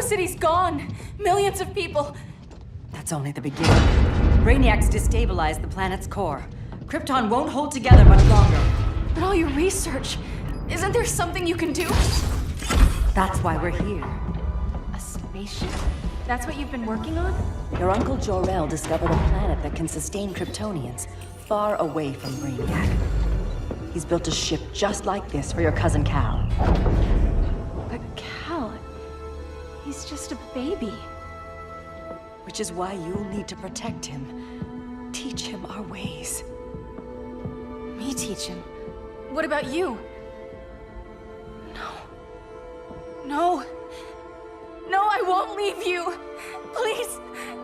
city's gone. Millions of people. That's only the beginning. Brainiac's destabilized the planet's core. Krypton won't hold together much longer. But all your research, isn't there something you can do? That's why we're here. A spaceship? That's what you've been working on? Your uncle Jor-El discovered a planet that can sustain Kryptonians, far away from Brainiac. He's built a ship just like this for your cousin Cal. But Cal, he's just a baby. Which is why you'll need to protect him. Teach him our ways. Me teach him? What about you? No, I won't leave you.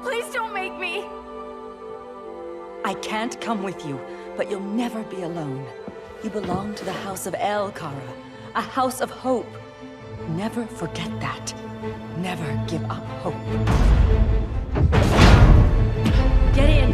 Please don't make me. I can't come with you, but you'll never be alone. You belong to the House of El, Kara, a house of hope. Never forget that. Never give up hope. Get in.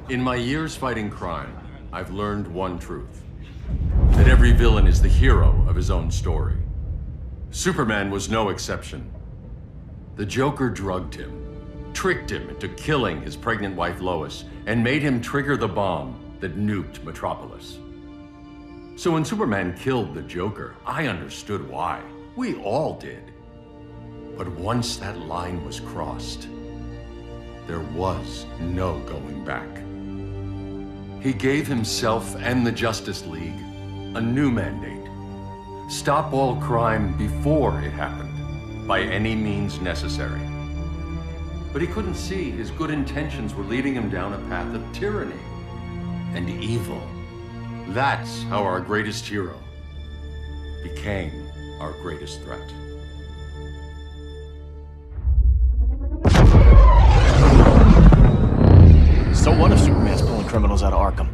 In my years fighting crime, I've learned one truth. That every villain is the hero of his own story. Superman was no exception. The Joker drugged him, tricked him into killing his pregnant wife Lois, and made him trigger the bomb that nuked Metropolis. So when Superman killed the Joker, I understood why. We all did. But once that line was crossed, there was no going back. He gave himself and the Justice League a new mandate. Stop all crime before it happened, by any means necessary. But he couldn't see his good intentions were leading him down a path of tyranny and evil. That's how our greatest hero became our greatest threat. So what if Superman's pulling criminals out of Arkham?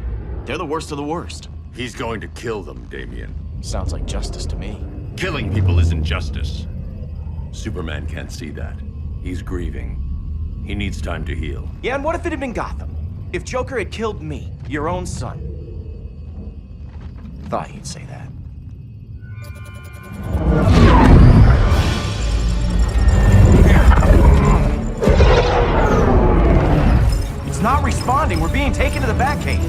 They're the worst of the worst. He's going to kill them, Damian. Sounds like justice to me. Killing people isn't justice. Superman can't see that. He's grieving. He needs time to heal. Yeah, and what if it had been Gotham? If Joker had killed me, your own son? Thought he'd say that. It's not responding. We're being taken to the Batcave.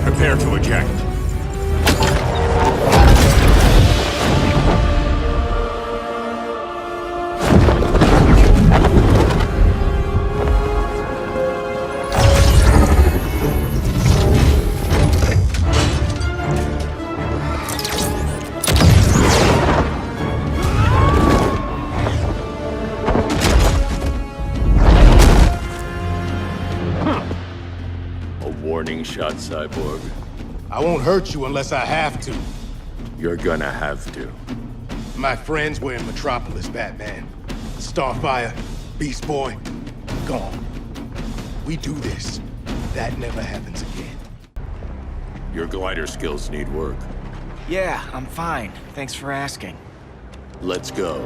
Prepare to eject. Warning shot, Cyborg. I won't hurt you unless I have to. You're gonna have to. My friends were in Metropolis, Batman. Starfire, Beast Boy, gone. We do this. That never happens again. Your glider skills need work. Yeah, I'm fine. Thanks for asking. Let's go.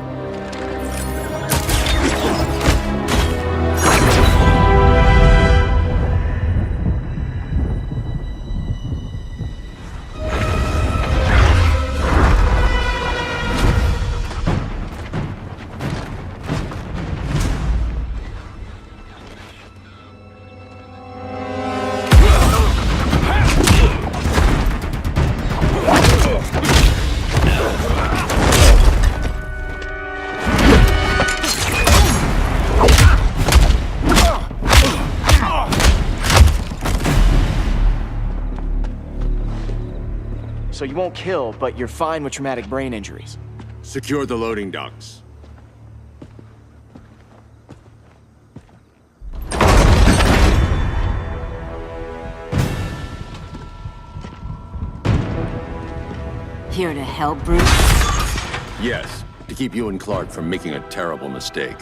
so you won't kill, but you're fine with traumatic brain injuries. Secure the loading docks. Here to help, Bruce? Yes, to keep you and Clark from making a terrible mistake.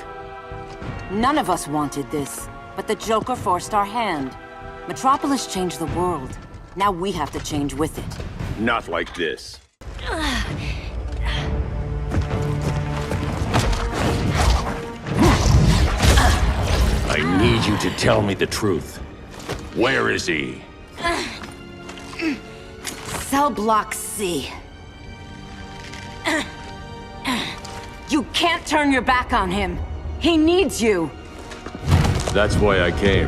None of us wanted this, but the Joker forced our hand. Metropolis changed the world. Now we have to change with it. Not like this. I need you to tell me the truth. Where is he? Cell Block C. You can't turn your back on him. He needs you. That's why I came.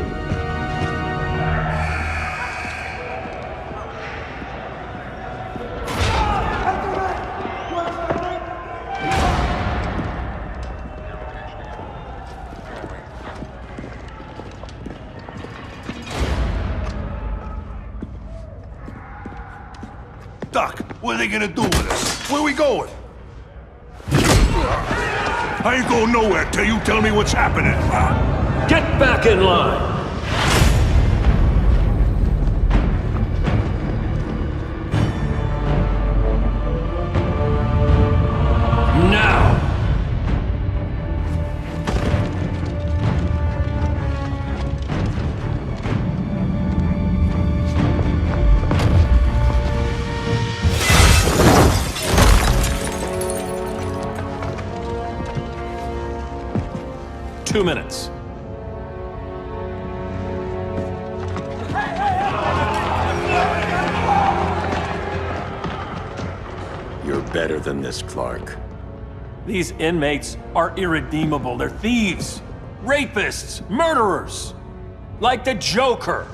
Doc, what are they gonna do with us? Where we going? I ain't going nowhere till you tell me what's happening. Get back in line! Now! 2 minutes. You're better than this, Clark. These inmates are irredeemable. They're thieves, rapists, murderers. Like the Joker.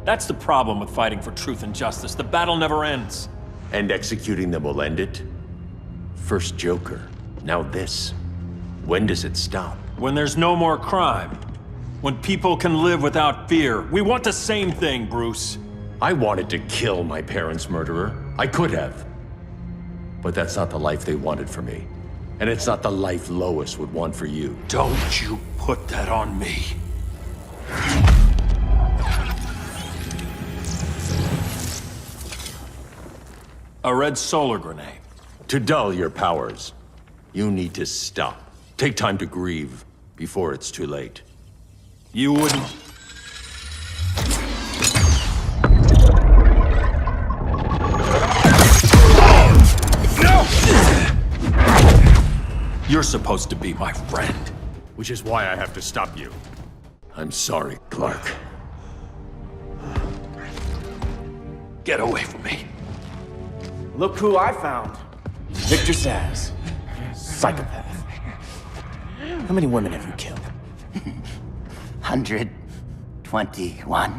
That's the problem with fighting for truth and justice. The battle never ends. And executing them will end it? First Joker, now this. When does it stop? When there's no more crime. When people can live without fear. We want the same thing, Bruce. I wanted to kill my parents' murderer. I could have. But that's not the life they wanted for me. And it's not the life Lois would want for you. Don't you put that on me. A red solar grenade. To dull your powers, you need to stop. Take time to grieve before it's too late. You wouldn't... You're supposed to be my friend. Which is why I have to stop you. I'm sorry, Clark. Get away from me. Look who I found. Victor Zsasz. Psychopath. How many women have you killed? 121.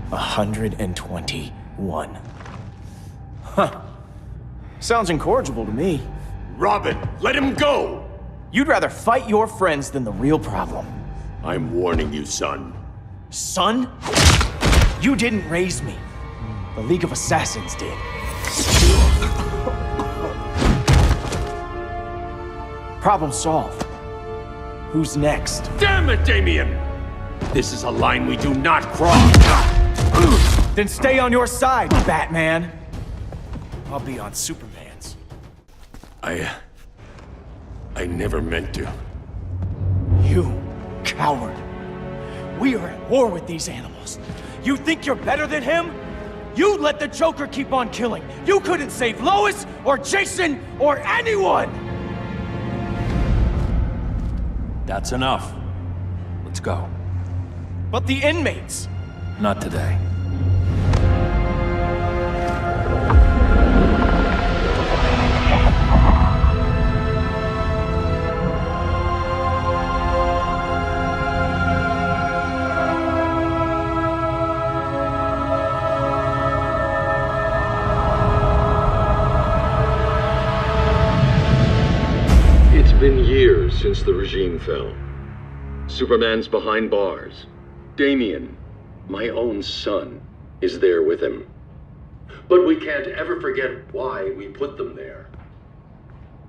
121. Huh. Sounds incorrigible to me. Robin, let him go! You'd rather fight your friends than the real problem. I'm warning you, son. Son? You didn't raise me. The League of Assassins did. Problem solved. Who's next? Damn it, Damien! This is a line we do not cross! Then stay on your side, Batman. I'll be on Superman's. I never meant to. You coward. We are at war with these animals. You think you're better than him? You let the Joker keep on killing. You couldn't save Lois, or Jason, or anyone! That's enough. Let's go. But the inmates. Not today. It's been years since the regime fell. Superman's behind bars. Damien, my own son, is there with him. But we can't ever forget why we put them there.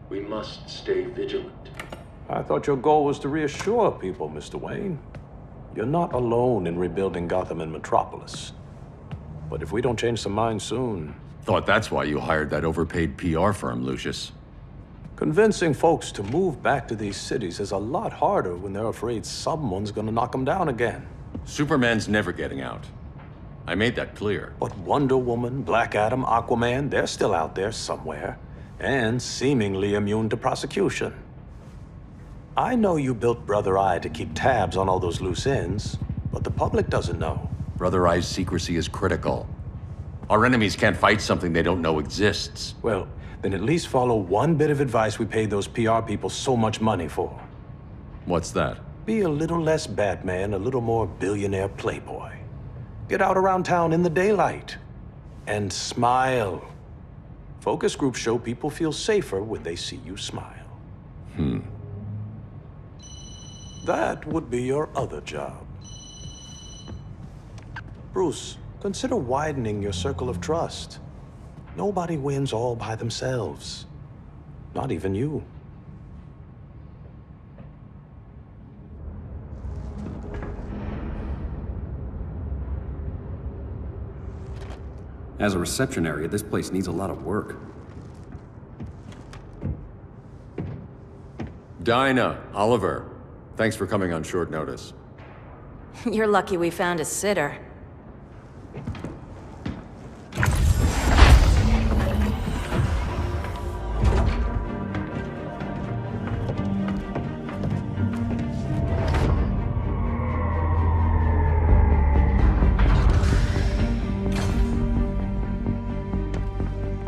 We must stay vigilant. I thought your goal was to reassure people, Mr. Wayne. You're not alone in rebuilding Gotham and Metropolis. But if we don't change some minds soon... Thought that's why you hired that overpaid PR firm, Lucius. Convincing folks to move back to these cities is a lot harder when they're afraid someone's gonna knock them down again. Superman's never getting out. I made that clear. But Wonder Woman, Black Adam, Aquaman, they're still out there somewhere. And seemingly immune to prosecution. I know you built Brother Eye to keep tabs on all those loose ends, but the public doesn't know. Brother Eye's secrecy is critical. Our enemies can't fight something they don't know exists. Well, then at least follow one bit of advice we paid those PR people so much money for. What's that? Be a little less Batman, a little more billionaire playboy. Get out around town in the daylight. And smile. Focus groups show people feel safer when they see you smile. That would be your other job. Bruce, consider widening your circle of trust. Nobody wins all by themselves. Not even you. As a reception area, this place needs a lot of work. Dinah, Oliver, thanks for coming on short notice. You're lucky we found a sitter.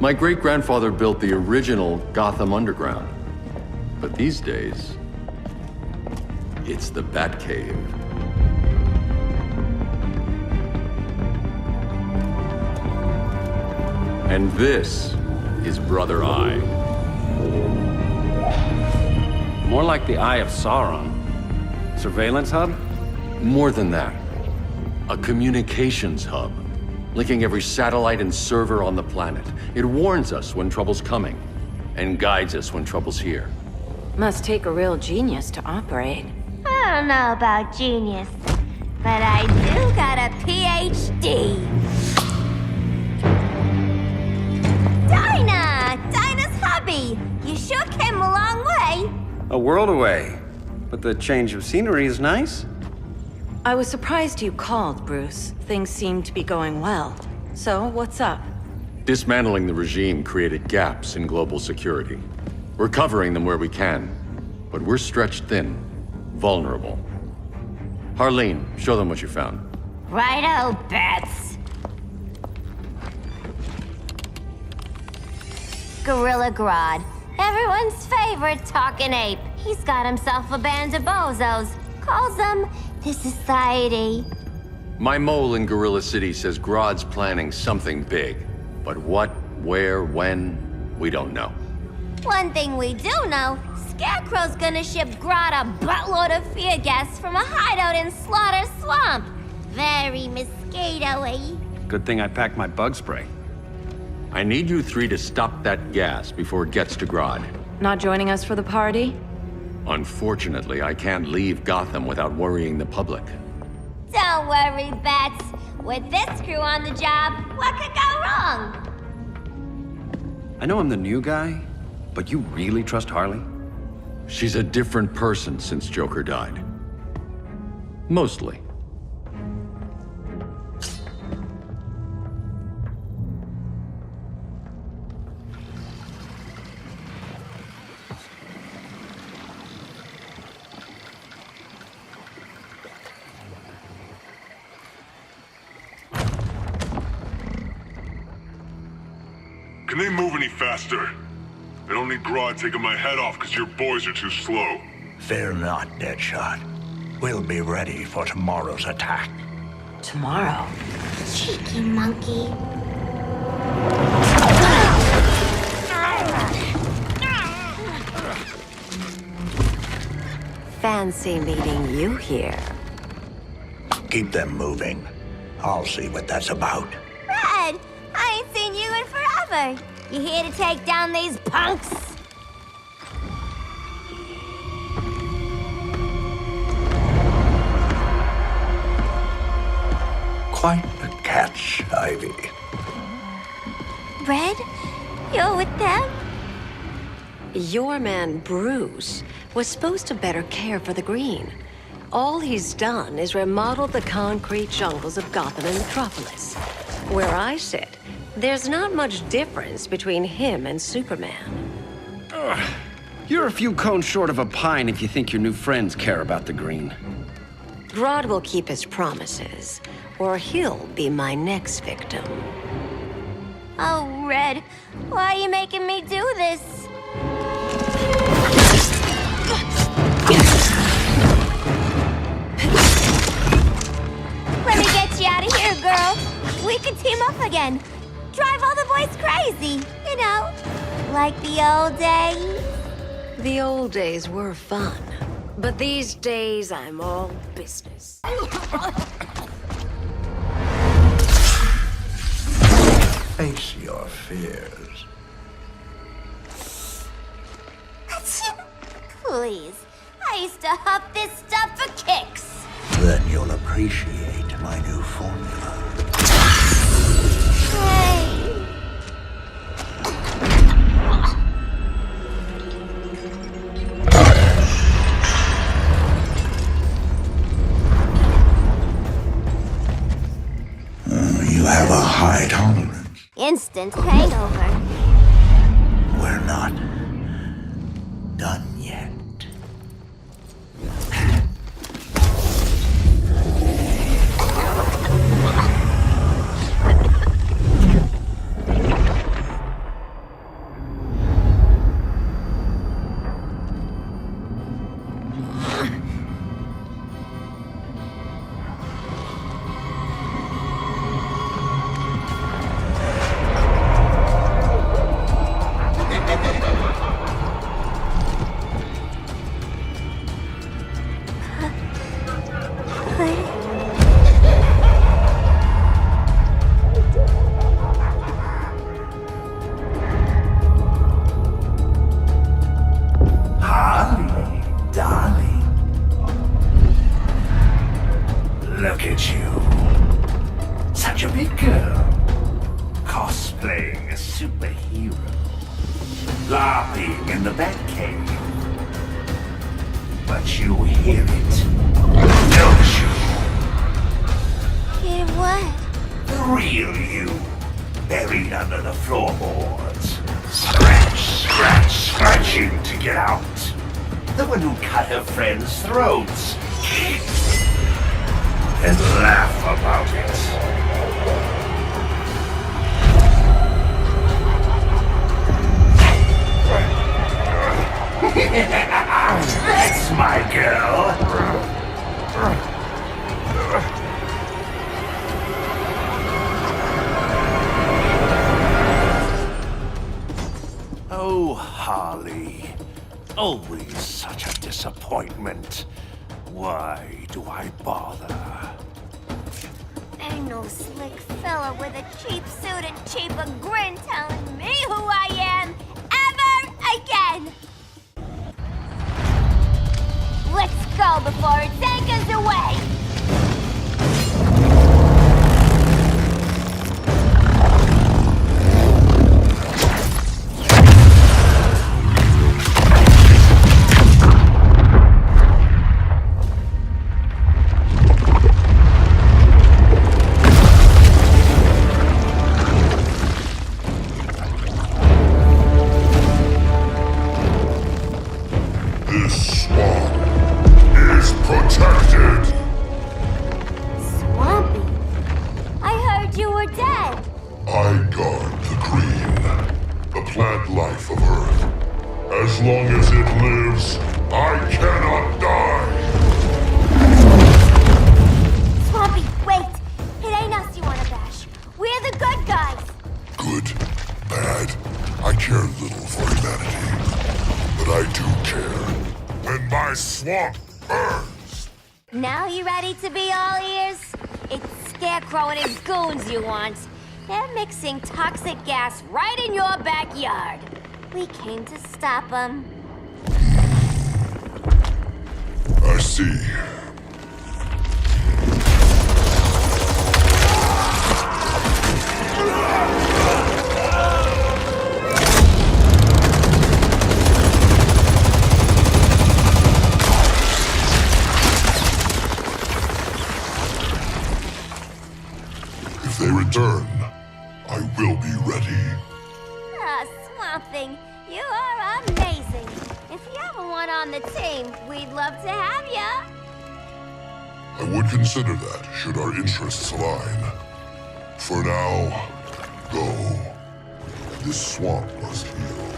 My great-grandfather built the original Gotham Underground. But these days, it's the Batcave. And this is Brother Eye. More like the Eye of Sauron. Surveillance hub? More than that. A communications hub, linking every satellite and server on the planet. It warns us when trouble's coming, and guides us when trouble's here. Must take a real genius to operate. I don't know about genius, but I do got a PhD. Dinah's hubby! You sure came a long way. A world away. But the change of scenery is nice. I was surprised you called, Bruce. Things seem to be going well. So, what's up? Dismantling the regime created gaps in global security. We're covering them where we can, but we're stretched thin, vulnerable. Harleen, show them what you found. Righto, Bats. Gorilla Grodd. Everyone's favorite talking ape. He's got himself a band of bozos. Calls them the Society. My mole in Gorilla City says Grodd's planning something big. But what, where, when, we don't know. One thing we do know, Scarecrow's gonna ship Grodd a buttload of fear gas from a hideout in Slaughter Swamp. Very mosquito-y. Good thing I packed my bug spray. I need you three to stop that gas before it gets to Grodd. Not joining us for the party? Unfortunately, I can't leave Gotham without worrying the public. Don't worry, Bats. With this crew on the job, what could go wrong? I know I'm the new guy, but you really trust Harley? She's a different person since Joker died. Mostly. Can they move any faster? I don't need Grodd taking my head off because your boys are too slow. Fear not, Deadshot. We'll be ready for tomorrow's attack. Tomorrow? Cheeky monkey. Fancy meeting you here. Keep them moving. I'll see what that's about. Red, I ain't seen offer. You here to take down these punks? Quite the catch, Ivy. Red? You're with them? Your man, Bruce, was supposed to better care for the green. All he's done is remodel the concrete jungles of Gotham and Metropolis. Where I sit, there's not much difference between him and Superman. You're a few cones short of a pine if you think your new friends care about the green. Grodd will keep his promises, or he'll be my next victim. Oh, Red, why are you making me do this? Let me get you out of here, girl. We could team up again. Drive all the boys crazy, you know, like the old days. The old days were fun, but these days I'm all business. Face your fears. Please, I used to huff this stuff for kicks. Then you'll appreciate my new formula. Hey. You have a high tolerance. Instant hangover. We're not done yet. Look at you. Such a big girl. Cosplaying a superhero. Laughing in the Batcave. But you hear it, don't you? Hear what? The real you. Buried under the floorboards. Scratching to get out. The one who cut her friends' throats. And laugh about it. That's my girl. Oh, Harley. Always such a disappointment. Why do I bother? Ain't no slick fella with a cheap suit and cheaper grin telling me who I am ever again! Let's go before it takes us away! This swamp is protected! Swampy? I heard you were dead. I guard the green, the plant life of Earth. As long as it lives, I cannot die! Swampy, wait! It ain't us you wanna bash. We're the good guys. Good, bad, I care little for humanity. But I do care when my swamp burns! Now you ready to be all ears? It's Scarecrow and his goons you want. They're mixing toxic gas right in your backyard. We came to stop them. I see. If they return, I will be ready. Ah, Swamp Thing, you are amazing. If you ever want on the team, we'd love to have ya. I would consider that, should our interests align. For now, go. This swamp must heal.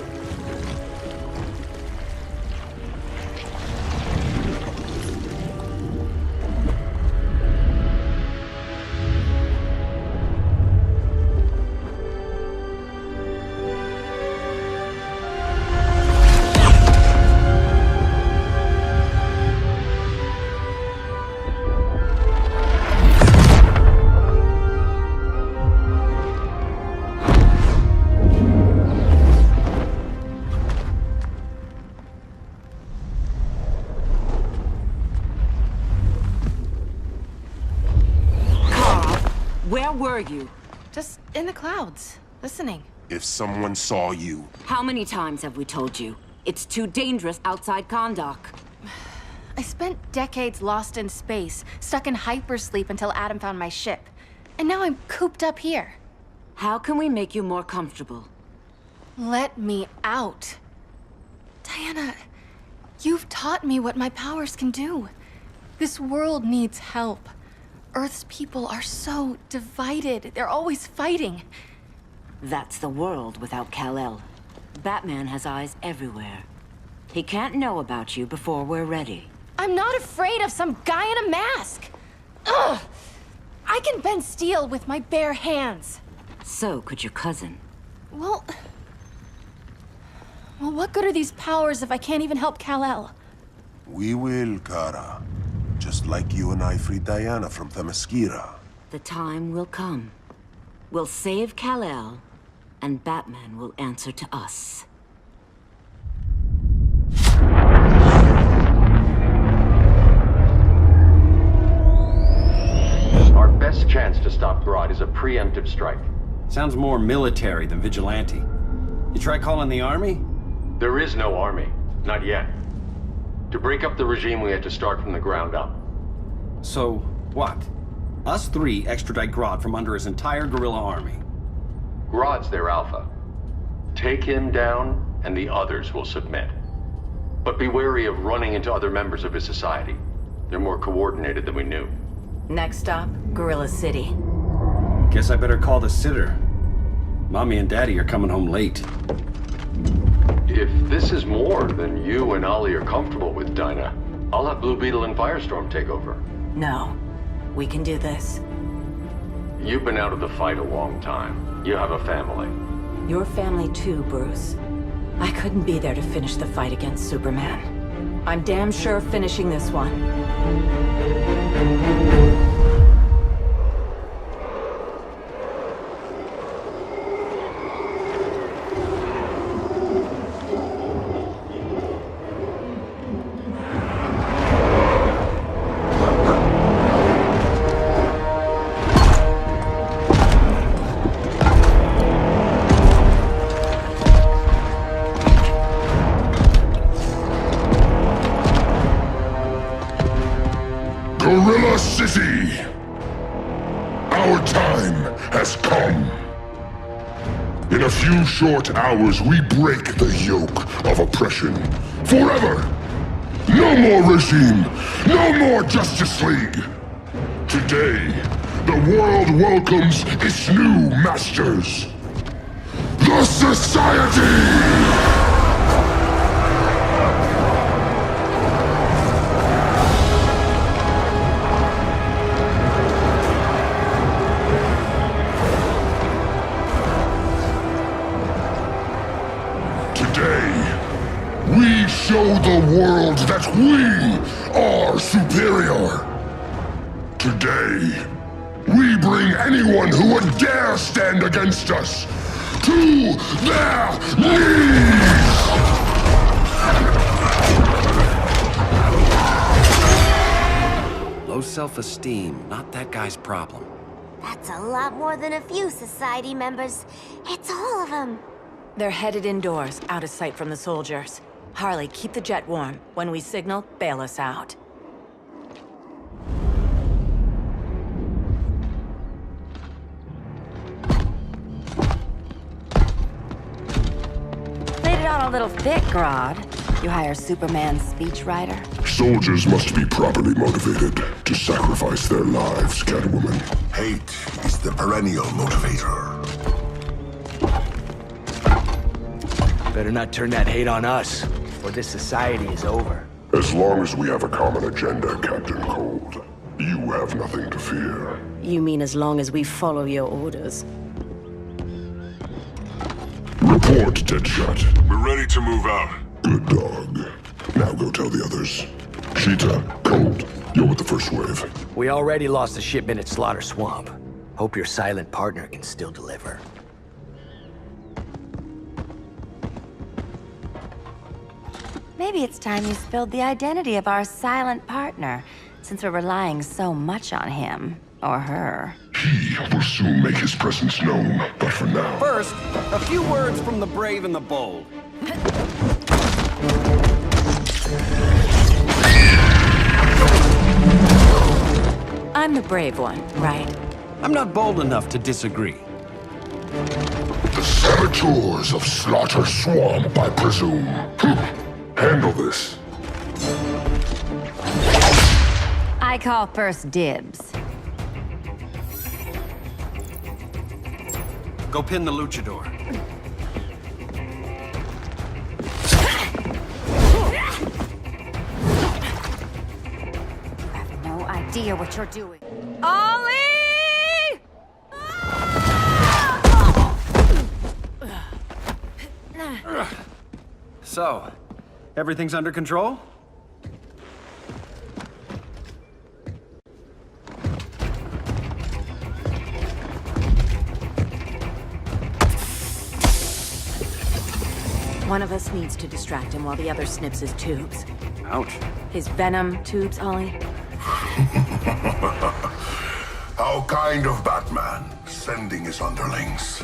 Where were you? Just in the clouds, listening. If someone saw you... How many times have we told you? It's too dangerous outside Kahndaq. I spent decades lost in space, stuck in hypersleep until Adam found my ship. And now I'm cooped up here. How can we make you more comfortable? Let me out. Diana, you've taught me what my powers can do. This world needs help. Earth's people are so divided. They're always fighting. That's the world without Kal-El. Batman has eyes everywhere. He can't know about you before we're ready. I'm not afraid of some guy in a mask. Ugh! I can bend steel with my bare hands. So could your cousin. Well, what good are these powers if I can't even help Kal-El? We will, Kara. Just like you and I freed Diana from Themyscira. The time will come. We'll save Kal-El, and Batman will answer to us. Our best chance to stop Grodd is a preemptive strike. Sounds more military than vigilante. You try calling the army? There is no army. Not yet. To break up the regime, we had to start from the ground up. So, what? Us three extradite Grodd from under his entire guerrilla army. Grodd's their alpha. Take him down, and the others will submit. But be wary of running into other members of his society. They're more coordinated than we knew. Next stop, Gorilla City. Guess I better call the sitter. Mommy and Daddy are coming home late. If this is more than you and Ollie are comfortable with, Dinah, I'll have Blue Beetle and Firestorm take over. No. We can do this. You've been out of the fight a long time. You have a family. Your family too, Bruce. I couldn't be there to finish the fight against Superman. I'm damn sure finishing this one. Gorilla City! Our time has come. In a few short hours, we break the yoke of oppression. Forever! No more regime! No more Justice League! Today, the world welcomes its new masters. The Society! We show the world that we are superior. Today, we bring anyone who would dare stand against us to their knees! Low self-esteem, not that guy's problem. That's a lot more than a few society members. It's all of them. They're headed indoors, out of sight from the soldiers. Harley, keep the jet warm. When we signal, bail us out. Played it on a little thick, Grodd. You hire Superman's speechwriter? Soldiers must be properly motivated to sacrifice their lives, Catwoman. Hate is the perennial motivator. Better not turn that hate on us, or this society is over. As long as we have a common agenda, Captain Cold, you have nothing to fear. You mean as long as we follow your orders? Report, Deadshot. We're ready to move out. Good dog. Now go tell the others. Cheetah, Cold, you're with the first wave. We already lost a shipment at Slaughter Swamp. Hope your silent partner can still deliver. Maybe it's time you spilled the identity of our silent partner, since we're relying so much on him. Or her. He will soon make his presence known, but for now... First, a few words from the brave and the bold. I'm the brave one, right? I'm not bold enough to disagree. The saboteurs of Slaughter Swamp, I presume. Handle this. I call first dibs. Go pin the luchador. You have no idea what you're doing. Ollie! So, everything's under control? One of us needs to distract him while the other snips his tubes. Ouch. His venom tubes, Ollie? How kind of Batman, sending his underlings.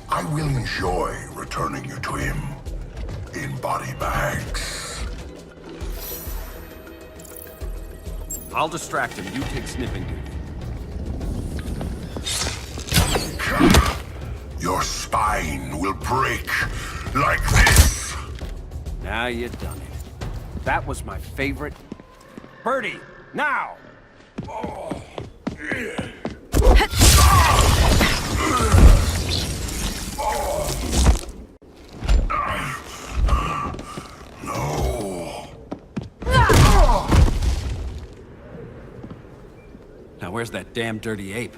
I will enjoy returning you to him in body bags. I'll distract him. You take sniffing duty. Your spine will break like this. Now you done it. That was my favorite. Birdie, now! Oh. No. Now where's that damn dirty ape?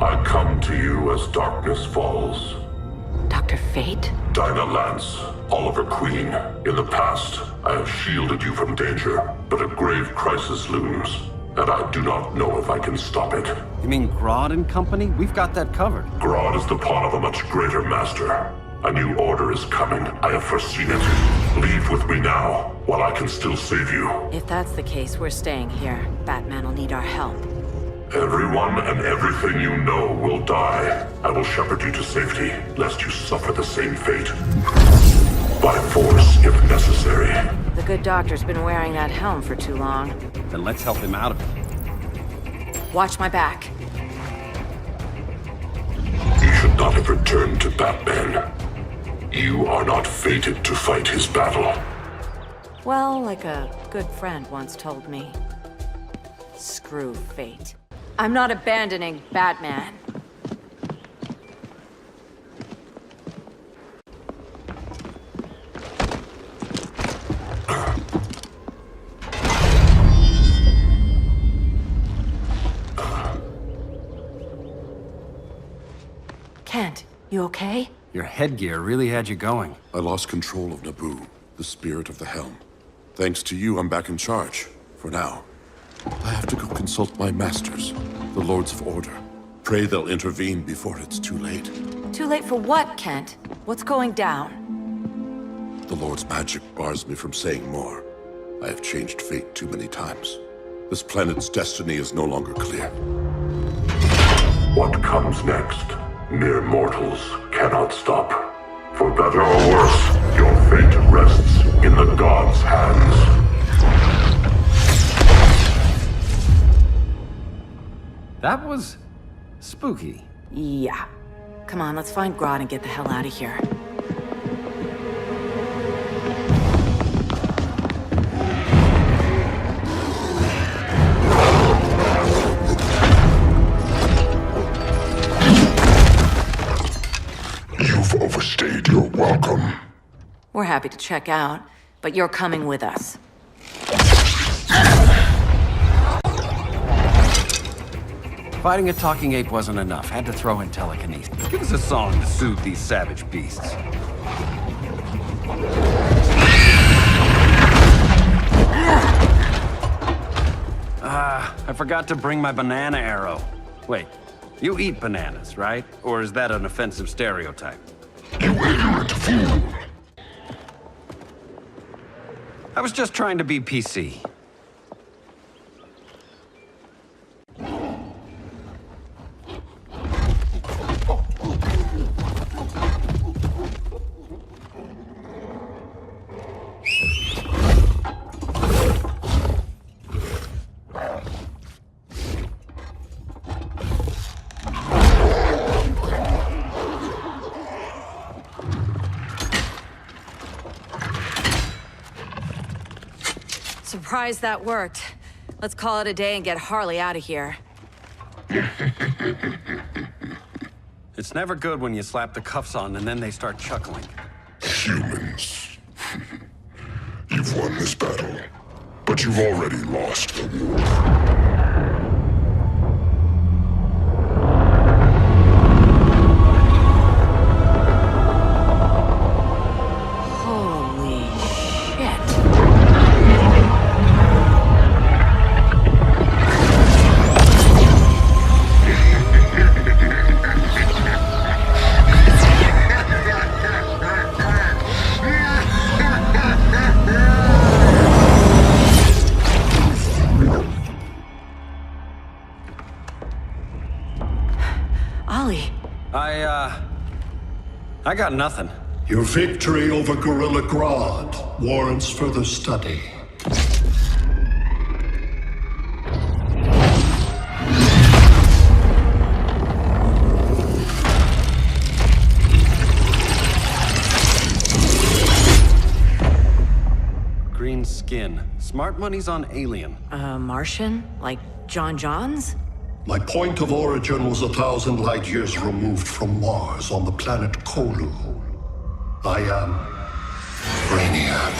I come to you as darkness falls. Dr. Fate? Dinah Lance, Oliver Queen. In the past, I have shielded you from danger, but a grave crisis looms, and I do not know if I can stop it. You mean Grodd and company? We've got that covered. Grodd is the pawn of a much greater master. A new order is coming. I have foreseen it. Leave with me now, while I can still save you. If that's the case, we're staying here. Batman will need our help. Everyone and everything you know will die. I will shepherd you to safety, lest you suffer the same fate. By force, if necessary. The good doctor's been wearing that helm for too long. Then let's help him out of it. Watch my back. You should not have returned to Batman. You are not fated to fight his battle. Well, like a good friend once told me. Screw fate. I'm not abandoning Batman. You okay? Your headgear really had you going. I lost control of Naboo, the spirit of the helm. Thanks to you, I'm back in charge. For now. I have to go consult my masters, the Lords of Order. Pray they'll intervene before it's too late. Too late for what, Kent? What's going down? The Lord's magic bars me from saying more. I have changed fate too many times. This planet's destiny is no longer clear. What comes next, mere mortals cannot stop. For better or worse, your fate rests in the gods' hands. That was spooky. Yeah. Come on, let's find Grodd and get the hell out of here. You've overstayed your welcome. We're happy to check out, but you're coming with us. Fighting a talking ape wasn't enough. Had to throw in telekinesis. Give us a song to soothe these savage beasts. I forgot to bring my banana arrow. Wait, you eat bananas, right? Or is that an offensive stereotype? You ignorant fool! I was just trying to be PC. Surprised that worked. Let's call it a day and get Harley out of here. It's never good when you slap the cuffs on and then they start chuckling. Humans. You've won this battle, but you've already lost the war. I got nothing. Your victory over Gorilla Grodd warrants further study. Green skin. Smart money's on alien. Martian? Like John Johns? My point of origin was 1,000 light years removed from Mars on the planet Kolu. I am Brainiac.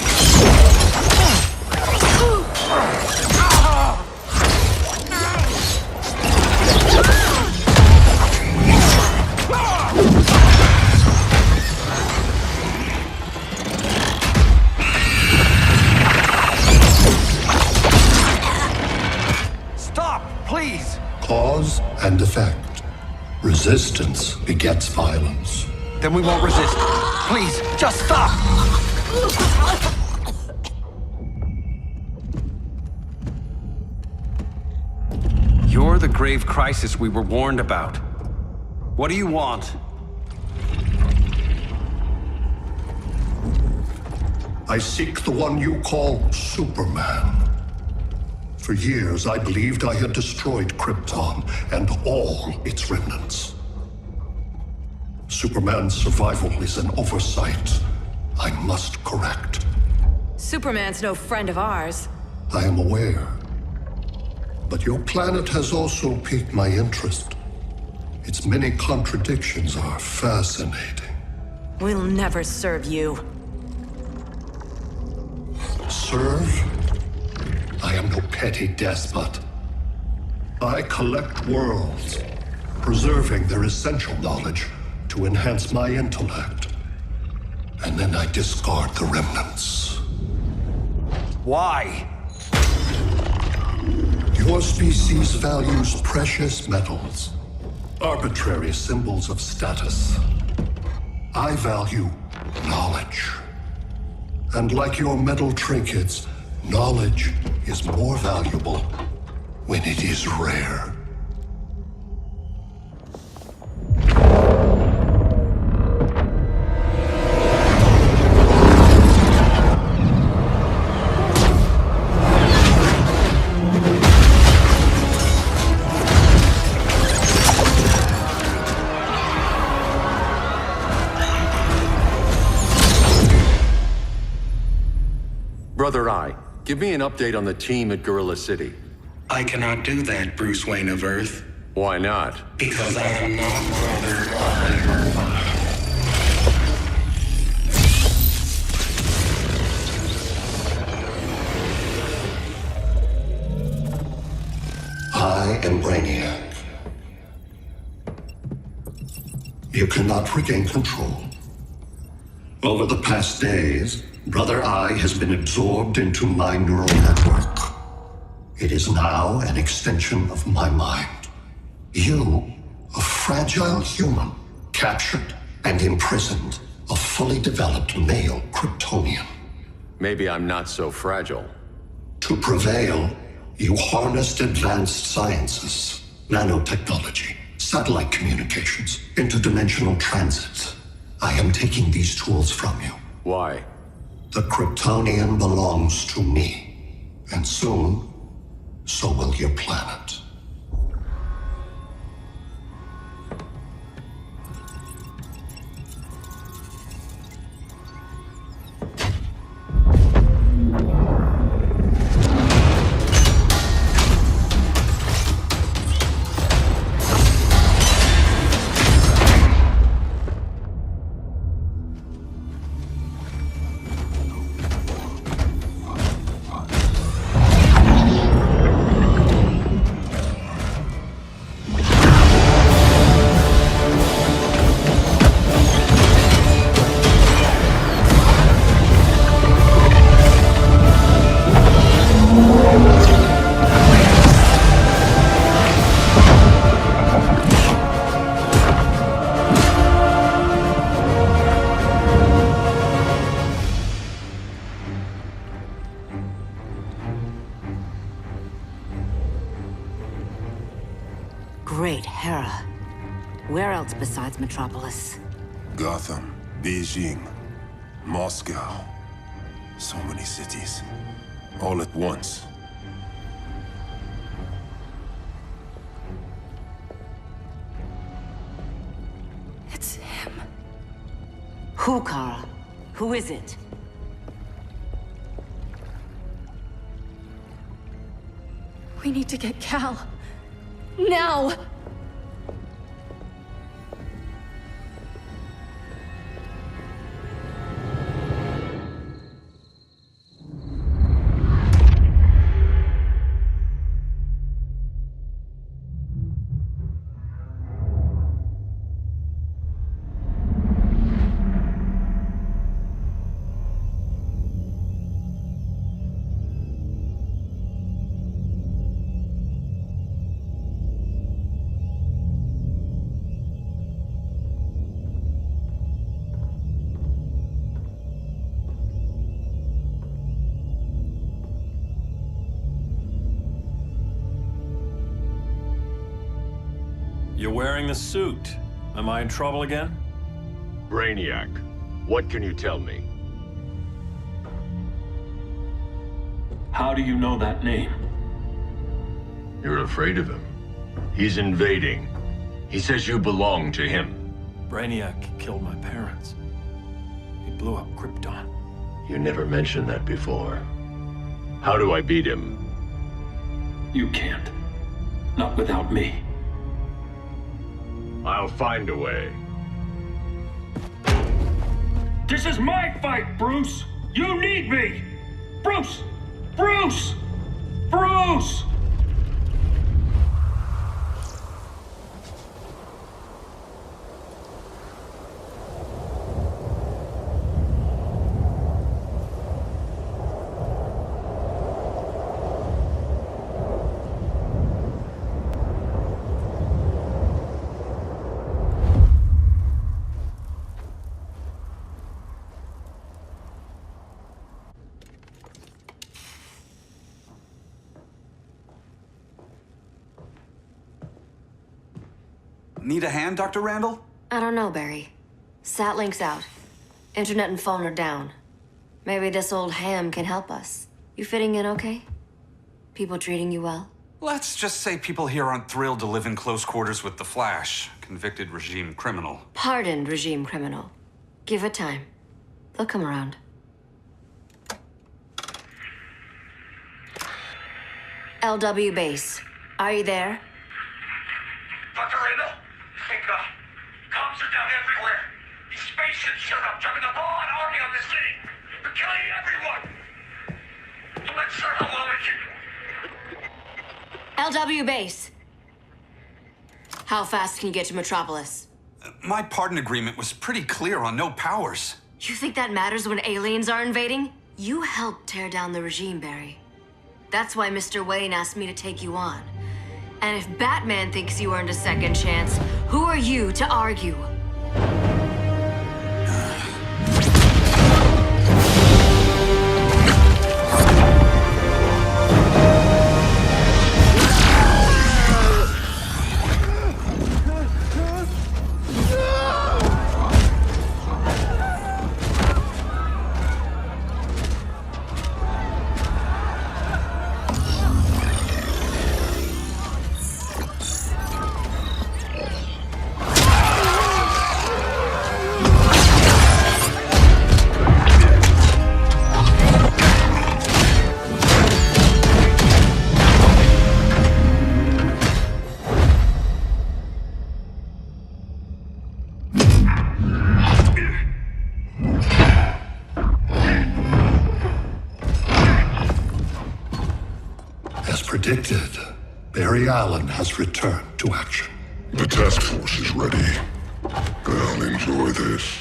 Stop, please! Cause and effect. Resistance begets violence. Then we won't resist. Please, just stop! You're the grave crisis we were warned about. What do you want? I seek the one you call Superman. For years, I believed I had destroyed Krypton and all its remnants. Superman's survival is an oversight I must correct. Superman's no friend of ours. I am aware. But your planet has also piqued my interest. Its many contradictions are fascinating. We'll never serve you. Serve? I am no petty despot. I collect worlds, preserving their essential knowledge to enhance my intellect. And then I discard the remnants. Why? Your species values precious metals, arbitrary symbols of status. I value knowledge. And like your metal trinkets, knowledge is more valuable when it is rare. Brother Eye, give me an update on the team at Gorilla City. I cannot do that, Bruce Wayne of Earth. Why not? Because I am not Brother Eye. I am Brainiac. You cannot regain control. Over the past days, Brother Eye has been absorbed into my neural network. It is now an extension of my mind. You, a fragile human, captured and imprisoned a fully developed male Kryptonian. Maybe I'm not so fragile. To prevail, you harnessed advanced sciences, nanotechnology, satellite communications, interdimensional transit. I am taking these tools from you. Why? The Kryptonian belongs to me. And soon, so will your planet. Great Hera. Where else besides Metropolis? Gotham, Beijing, Moscow. So many cities. All at once. It's him. Who, Kara? Who is it? We need to get Cal. Now! You're wearing the suit. Am I in trouble again? Brainiac, what can you tell me? How do you know that name? You're afraid of him. He's invading. He says you belong to him. Brainiac killed my parents. He blew up Krypton. You never mentioned that before. How do I beat him? You can't. Not without me. I'll find a way. This is my fight, Bruce! You need me! Bruce! Bruce! Bruce! Need a hand, Dr. Randall? I don't know, Barry. Sat link's out. Internet and phone are down. Maybe this old ham can help us. You fitting in okay? People treating you well? Let's just say people here aren't thrilled to live in close quarters with the Flash, convicted regime criminal. Pardoned regime criminal. Give it time. They'll come around. LW base. Are you there? Dr. Randall? Comms are down everywhere. These spaceships showed up, driving a broad army on the city. They're killing everyone. I'm not sure how long it can... LW base. How fast can you get to Metropolis? My pardon agreement was pretty clear on no powers. You think that matters when aliens are invading? You helped tear down the regime, Barry. That's why Mr. Wayne asked me to take you on. And if Batman thinks you earned a second chance, who are you to argue? Predicted, Barry Allen has returned to action. The task force is ready. I'll enjoy this.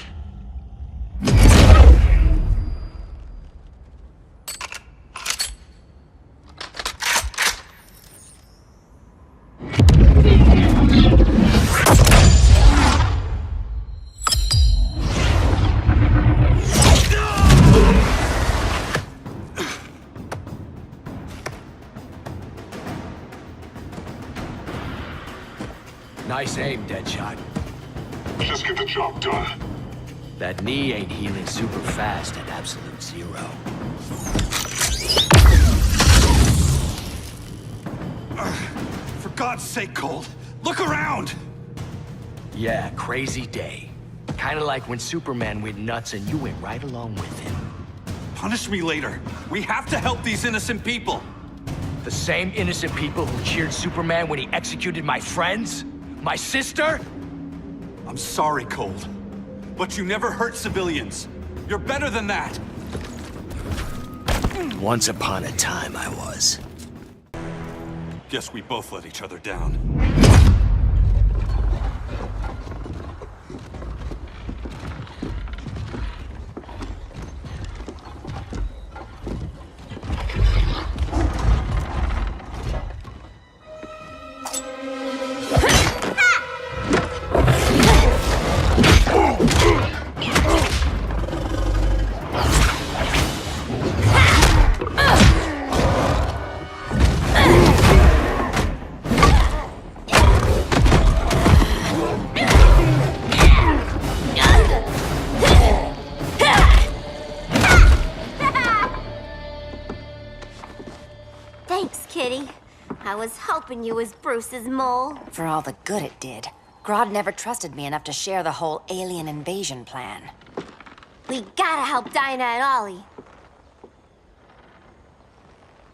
Nice aim, Deadshot. Just get the job done. That knee ain't healing super fast at absolute zero. For God's sake, Cold, look around! Yeah, crazy day. Kinda like when Superman went nuts and you went right along with him. Punish me later. We have to help these innocent people. The same innocent people who cheered Superman when he executed my friends? My sister? I'm sorry, Cold, but you never hurt civilians. You're better than that. Once upon a time, I was. Guess we both let each other down. Thanks, Kitty. I was hoping you was Bruce's mole. For all the good it did. Grodd never trusted me enough to share the whole alien invasion plan. We gotta help Dinah and Ollie.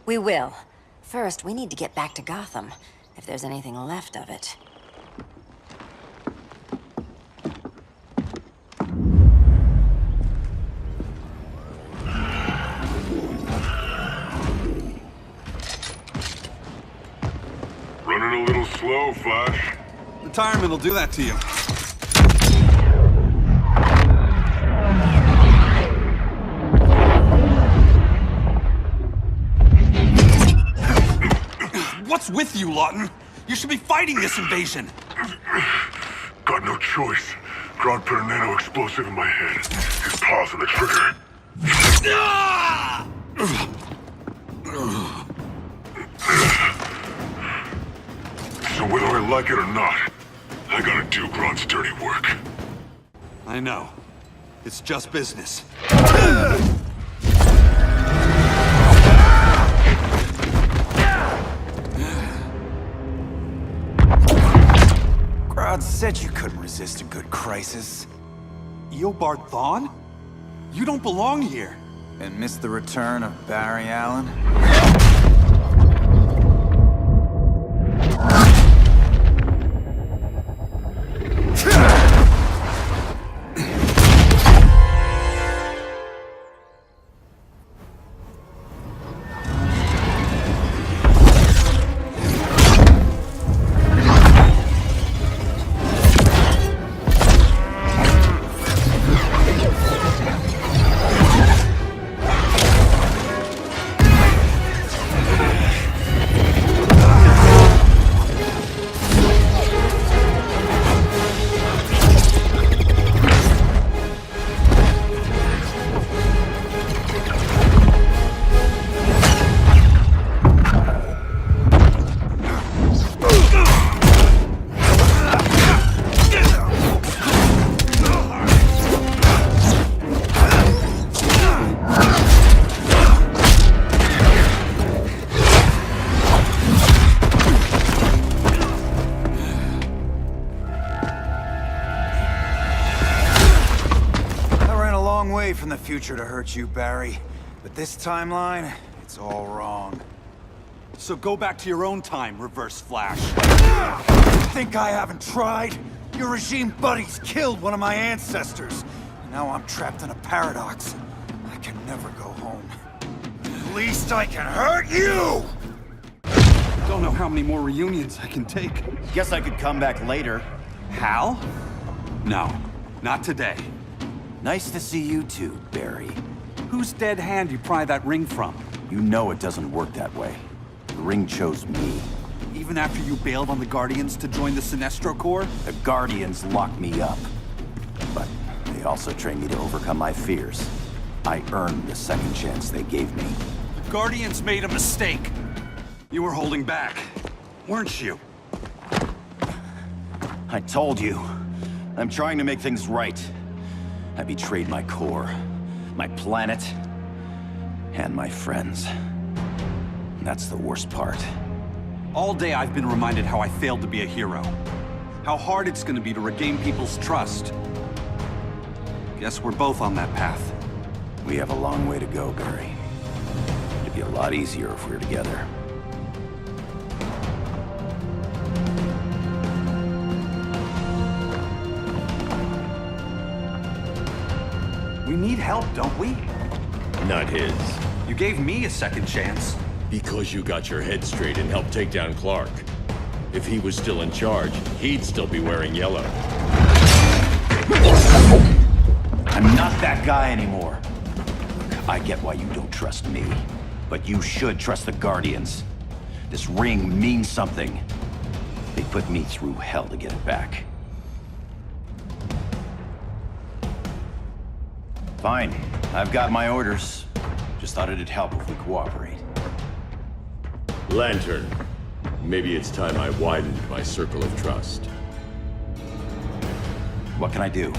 We will. First, we need to get back to Gotham, if there's anything left of it. Running a little slow, Flash. Retirement will do that to you. What's with you, Lawton? You should be fighting this invasion. Got no choice. Grodd put a nano-explosive in my head. His paws on the trigger. So whether I like it or not, I I gotta do Grodd's dirty work. I know. It's just business. Grodd said you couldn't resist a good crisis. Eobard Thawne? You don't belong here. And miss the return of Barry Allen? From the future to hurt you, Barry. But this timeline, it's all wrong. So go back to your own time, Reverse Flash. Think I haven't tried? Your regime buddies killed one of my ancestors. Now I'm trapped in a paradox. I can never go home. At least I can hurt you! Don't know how many more reunions I can take. Guess I could come back later. Hal? No, not today. Nice to see you too, Barry. Whose dead hand you pry that ring from? You know it doesn't work that way. The ring chose me. Even after you bailed on the Guardians to join the Sinestro Corps? The Guardians locked me up. But they also trained me to overcome my fears. I earned the second chance they gave me. The Guardians made a mistake. You were holding back, weren't you? I told you. I'm trying to make things right. I betrayed my core, my planet, and my friends. That's the worst part. All day I've been reminded how I failed to be a hero. How hard it's gonna be to regain people's trust. Guess we're both on that path. We have a long way to go, Barry. It'd be a lot easier if we were together. We need help, don't we? Not his. You gave me a second chance. Because you got your head straight and helped take down Clark. If he was still in charge, he'd still be wearing yellow. I'm not that guy anymore. I get why you don't trust me, but you should trust the Guardians. This ring means something. They put me through hell to get it back. Fine. I've got my orders. Just thought it'd help if we cooperate. Lantern. Maybe it's time I widened my circle of trust. What can I do?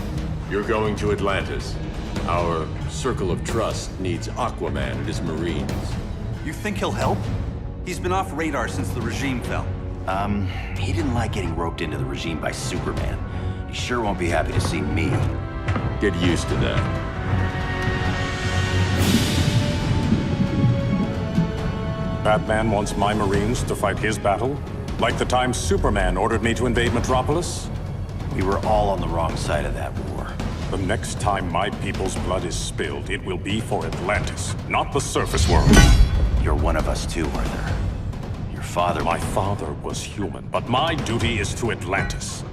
You're going to Atlantis. Our circle of trust needs Aquaman and his Marines. You think he'll help? He's been off radar since the regime fell. He didn't like getting roped into the regime by Superman. He sure won't be happy to see me. Get used to that. Batman wants my Marines to fight his battle? Like the time Superman ordered me to invade Metropolis? We were all on the wrong side of that war. The next time my people's blood is spilled, it will be for Atlantis, not the surface world. You're one of us too, Arthur. Your father... My father was human, but my duty is to Atlantis.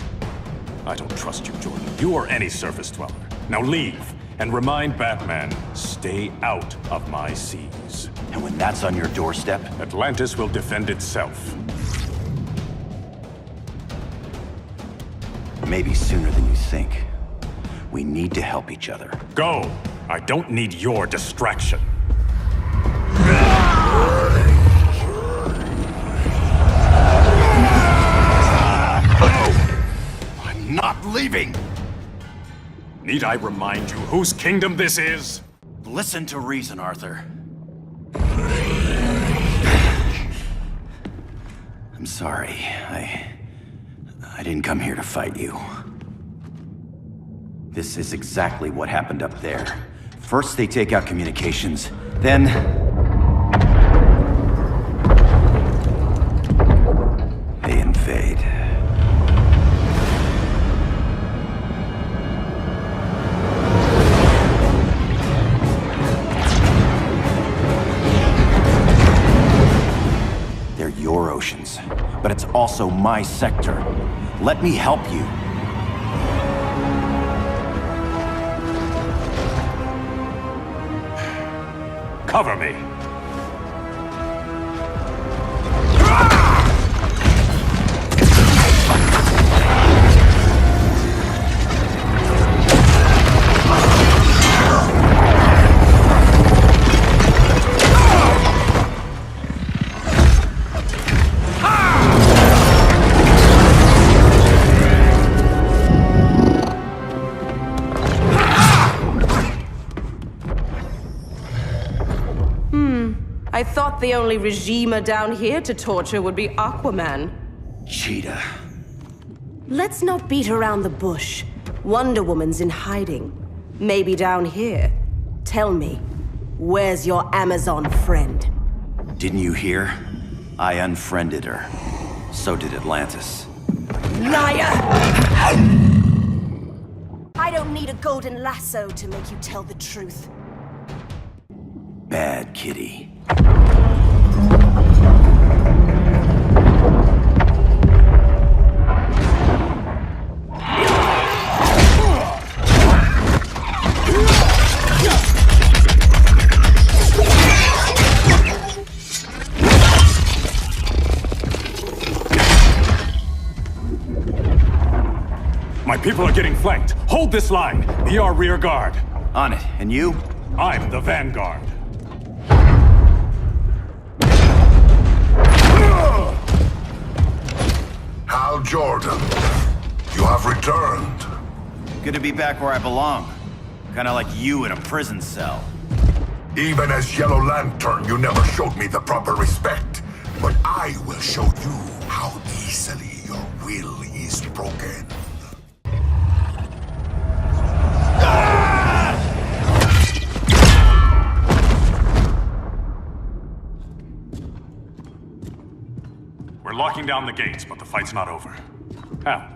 I don't trust you, Jordan. You or any surface dweller. Now leave, and remind Batman, stay out of my seas. And when that's on your doorstep? Atlantis will defend itself. Maybe sooner than you think. We need to help each other. Go! I don't need your distraction. Need I remind you whose kingdom this is? Listen to reason, Arthur. I'm sorry. I didn't come here to fight you. This is exactly what happened up there. First they take out communications, then... they invade. They're your oceans, but it's also my sector. Let me help you. Cover me. I thought the only regimer down here to torture would be Aquaman. Cheetah. Let's not beat around the bush. Wonder Woman's in hiding. Maybe down here. Tell me, where's your Amazon friend? Didn't you hear? I unfriended her. So did Atlantis. Liar! I don't need a golden lasso to make you tell the truth. Bad kitty. My people are getting flanked. Hold this line. Be our rear guard. On it. And you? I'm the vanguard. Hal Jordan, you have returned. Good to be back where I belong. Kinda like you in a prison cell. Even as Yellow Lantern, you never showed me the proper respect. But I will show you how easily your will is broken. We're locking down the gates, but the fight's not over. Hal.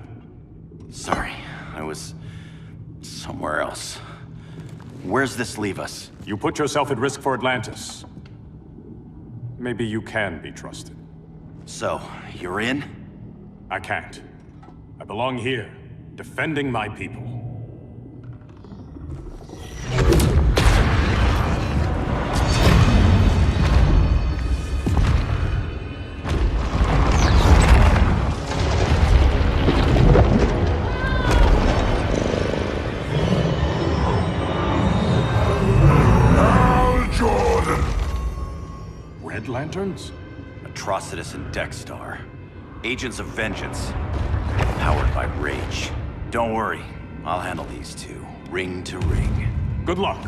Sorry, I was somewhere else. Where's this leave us? You put yourself at risk for Atlantis. Maybe you can be trusted. So, you're in? I can't. I belong here, defending my people. Lanterns? Atrocitus and Dexstar. Agents of Vengeance. Powered by rage. Don't worry, I'll handle these two, ring to ring. Good luck.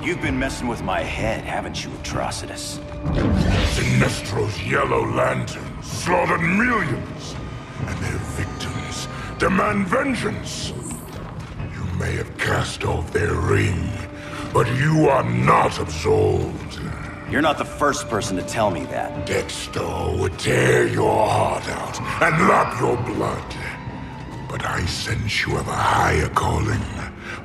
You've been messing with my head, haven't you, Atrocitus? Sinestro's Yellow Lantern slaughtered millions, and their victims demand vengeance. You may have cast off their ring, but you are not absolved. You're not the first person to tell me that. Dexter would tear your heart out and lap your blood. But I sense you have a higher calling.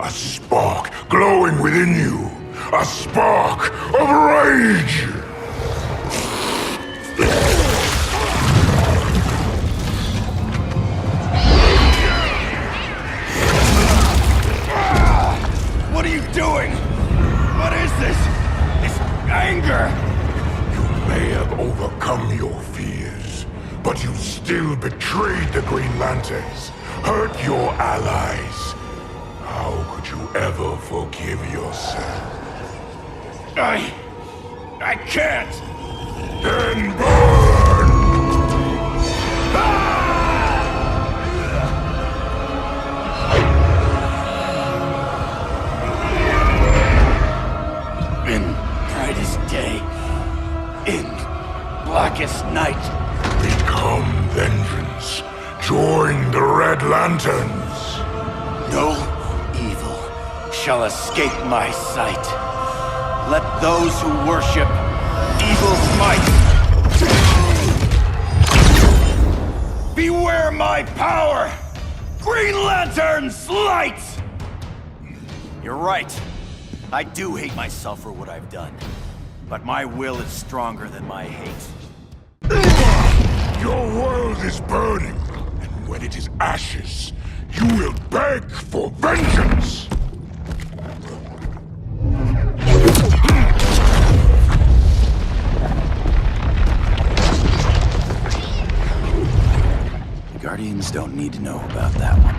A spark glowing within you. A spark of rage! What are you doing? What is this? This anger! You may have overcome your fears, but you still betrayed the Green Lanterns, hurt your allies. How could you ever forgive yourself? I can't! Then burn! darkest night. Become vengeance. Join the Red Lanterns. No evil shall escape my sight. Let those who worship evil's might beware my power! Green Lantern's light! You're right. I do hate myself for what I've done. But my will is stronger than my hate. Your world is burning, and when it is ashes, you will beg for vengeance! The Guardians don't need to know about that one.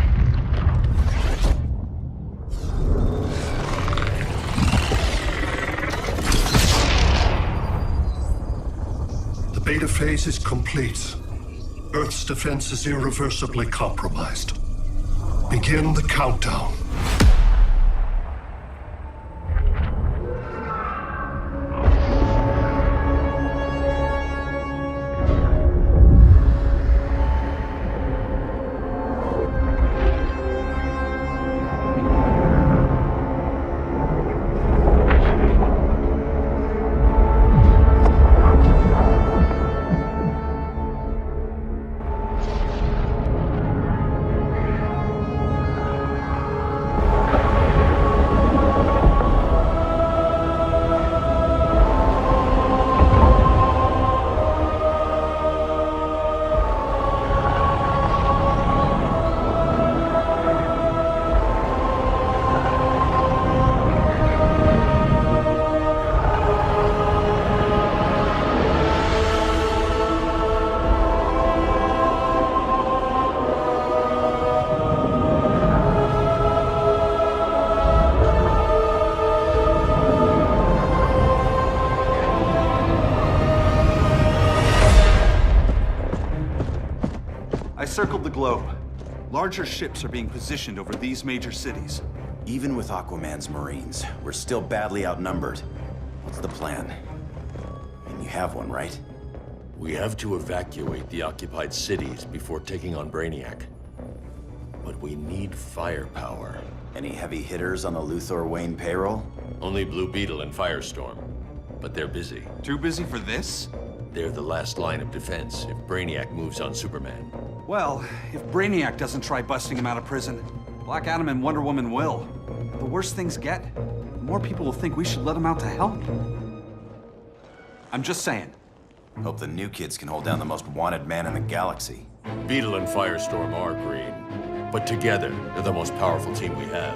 The beta phase is complete. Earth's defense is irreversibly compromised. Begin the countdown. I circled the globe. Larger ships are being positioned over these major cities. Even with Aquaman's Marines, we're still badly outnumbered. What's the plan? And you have one, right? We have to evacuate the occupied cities before taking on Brainiac. But we need firepower. Any heavy hitters on the Luthor Wayne payroll? Only Blue Beetle and Firestorm. But they're busy. Too busy for this? They're the last line of defense if Brainiac moves on Superman. Well, if Brainiac doesn't try busting him out of prison, Black Adam and Wonder Woman will. The worse things get, the more people will think we should let him out to help. I'm just saying. Hope the new kids can hold down the most wanted man in the galaxy. Beetle and Firestorm are green, but together, they're the most powerful team we have.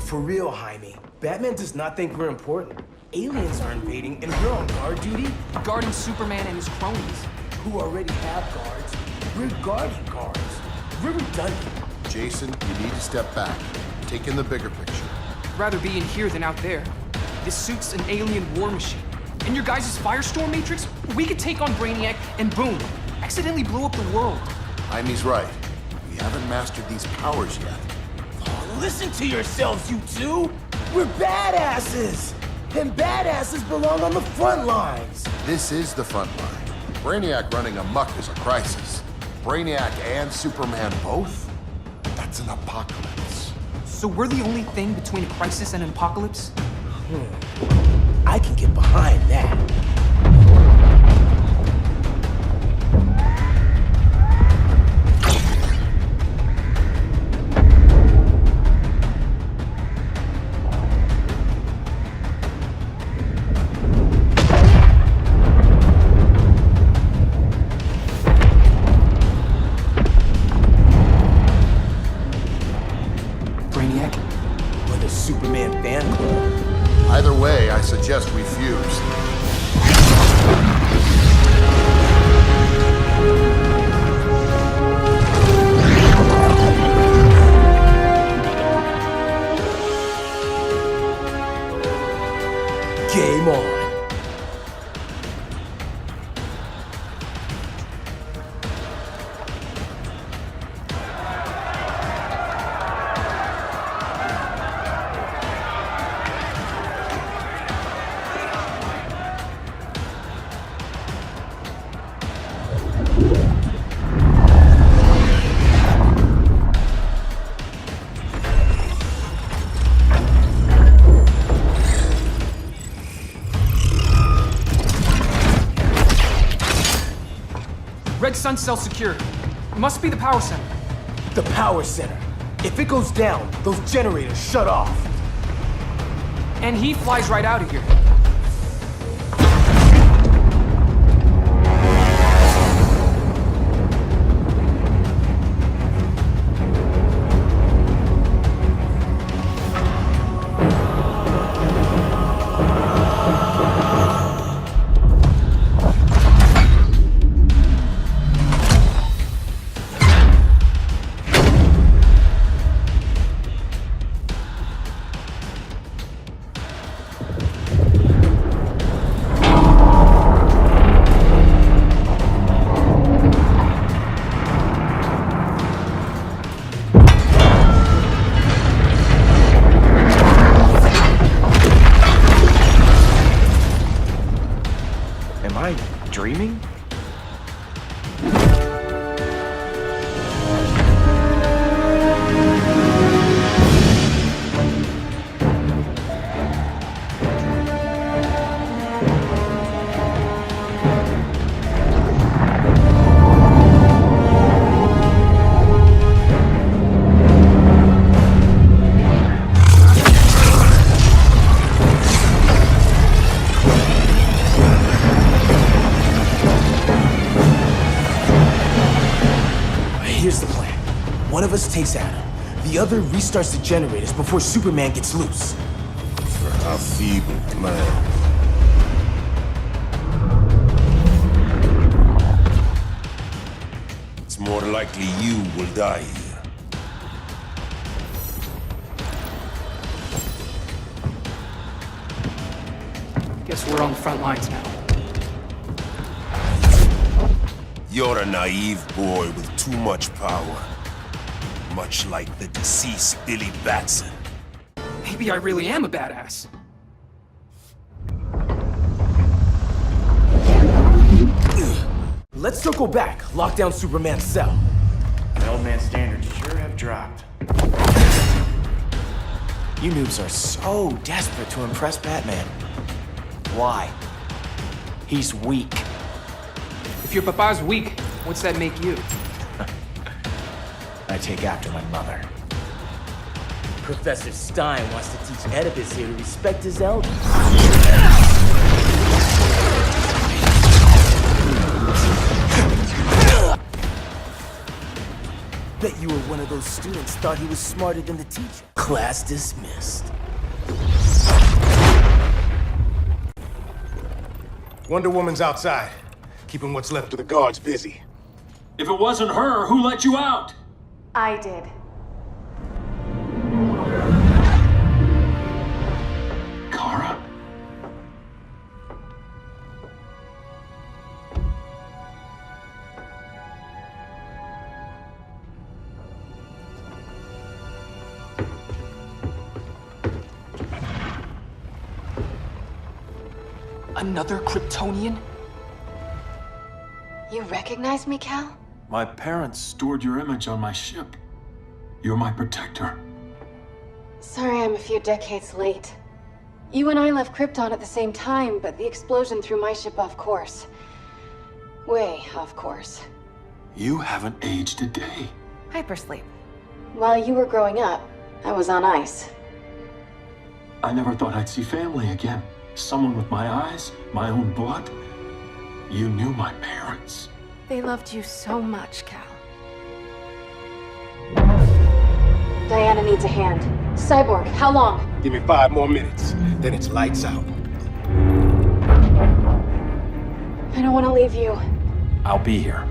For real, Jaime. Batman does not think we're important. Aliens are invading, and we're on guard duty? Guarding Superman and his cronies. Who already have guards. We're guarding guards. We're redundant. Jason, you need to step back. Take in the bigger picture. I'd rather be in here than out there. This suit's an alien war machine. In your guys' Firestorm Matrix, we could take on Brainiac and boom, accidentally blow up the world. Jaime's right. We haven't mastered these powers yet. Oh, listen to yourselves, you two! We're badasses! And badasses belong on the front lines! This is the front line. Brainiac running amok is a crisis. Brainiac and Superman both? That's an apocalypse. So we're the only thing between a crisis and an apocalypse? I can get behind that. Superman fan club. Either way, I suggest we fuse. Game on. like Sun Cell secure. It must be the power center. The power center. If it goes down, those generators shut off. And he flies right out of here. Am I dreaming? Here's the plan. One of us takes Adam. The other restarts the generators before Superman gets loose. For a feeble plan. It's more likely you will die here. Guess we're on the front lines now. You're a naive boy with too much power. Much like the deceased Billy Batson. Maybe I really am a badass. Let's circle back, lock down Superman's cell. The old man's standards sure have dropped. You noobs are so desperate to impress Batman. Why? He's weak. If your papa's weak, what's that make you? I take after my mother. Professor Stein wants to teach Oedipus here to respect his elders. Bet you were one of those students thought he was smarter than the teacher. Class dismissed. Wonder Woman's outside, keeping what's left of the guards busy. If it wasn't her, who let you out? I did. Kara? Another Kryptonian? You recognize me, Cal? My parents stored your image on my ship. You're my protector. Sorry I'm a few decades late. You and I left Krypton at the same time, but the explosion threw my ship off course. Way off course. You haven't aged a day. Hypersleep. While you were growing up, I was on ice. I never thought I'd see family again. Someone with my eyes, my own blood. You knew my parents. They loved you so much, Cal. Diana needs a hand. Cyborg, how long? Give me 5 more minutes, then it's lights out. I don't want to leave you. I'll be here.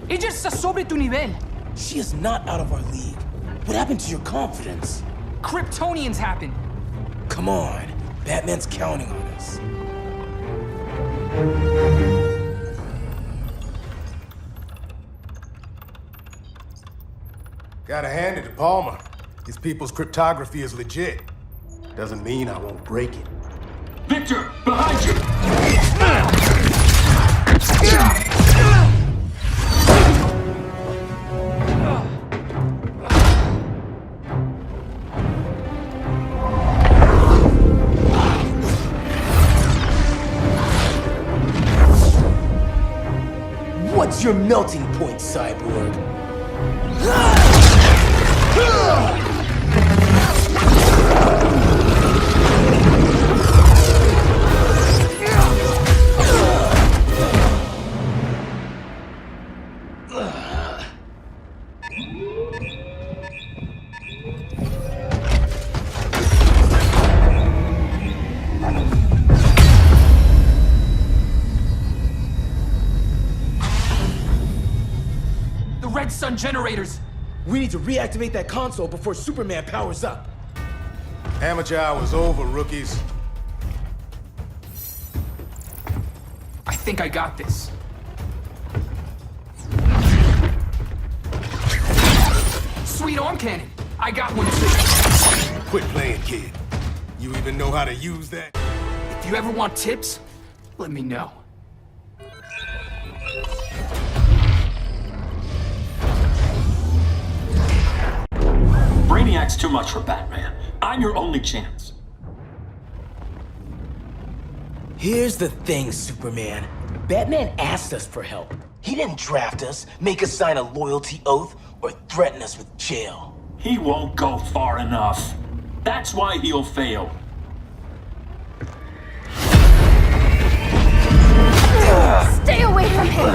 Ella está sobre tu nivel. She is not out of our league. What happened to your confidence? Kryptonians happen. Come on. Batman's counting on us. Gotta hand it to Palmer. His people's cryptography is legit. Doesn't mean I won't break it. Victor, behind you! What's your melting point, Cyborg? Red Sun generators! We need to reactivate that console before Superman powers up. Amateur hour's over, rookies. I think I got this. Sweet arm cannon! I got one too! Quit playing, kid. You even know how to use that? If you ever want tips, let me know. Brainiac's too much for Batman. I'm your only chance. Here's the thing, Superman. Batman asked us for help. He didn't draft us, make us sign a loyalty oath, or threaten us with jail. He won't go far enough. That's why he'll fail. Stay away from him!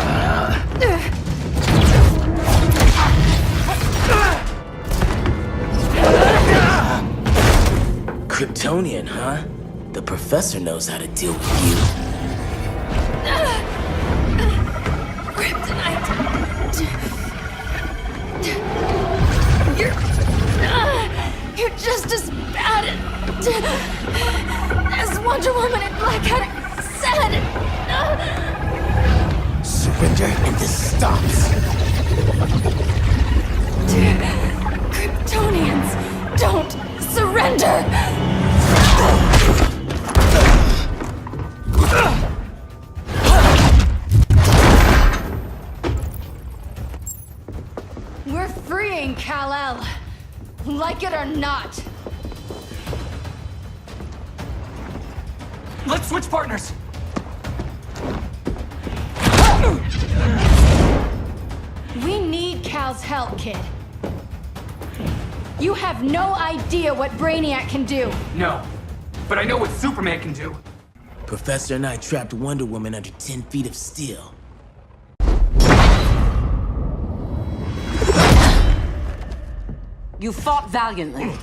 Kryptonian, huh? The professor knows how to deal with you. Kryptonite! You're just as bad as Wonder Woman and Black Adam said! Surrender and this stops. Kryptonians don't surrender! We're freeing Kal-El. Like it or not. Let's switch partners! We need Cal's help, kid. You have no idea what Brainiac can do. No, but I know what Superman can do. Professor and I trapped Wonder Woman under 10 feet of steel. You fought valiantly.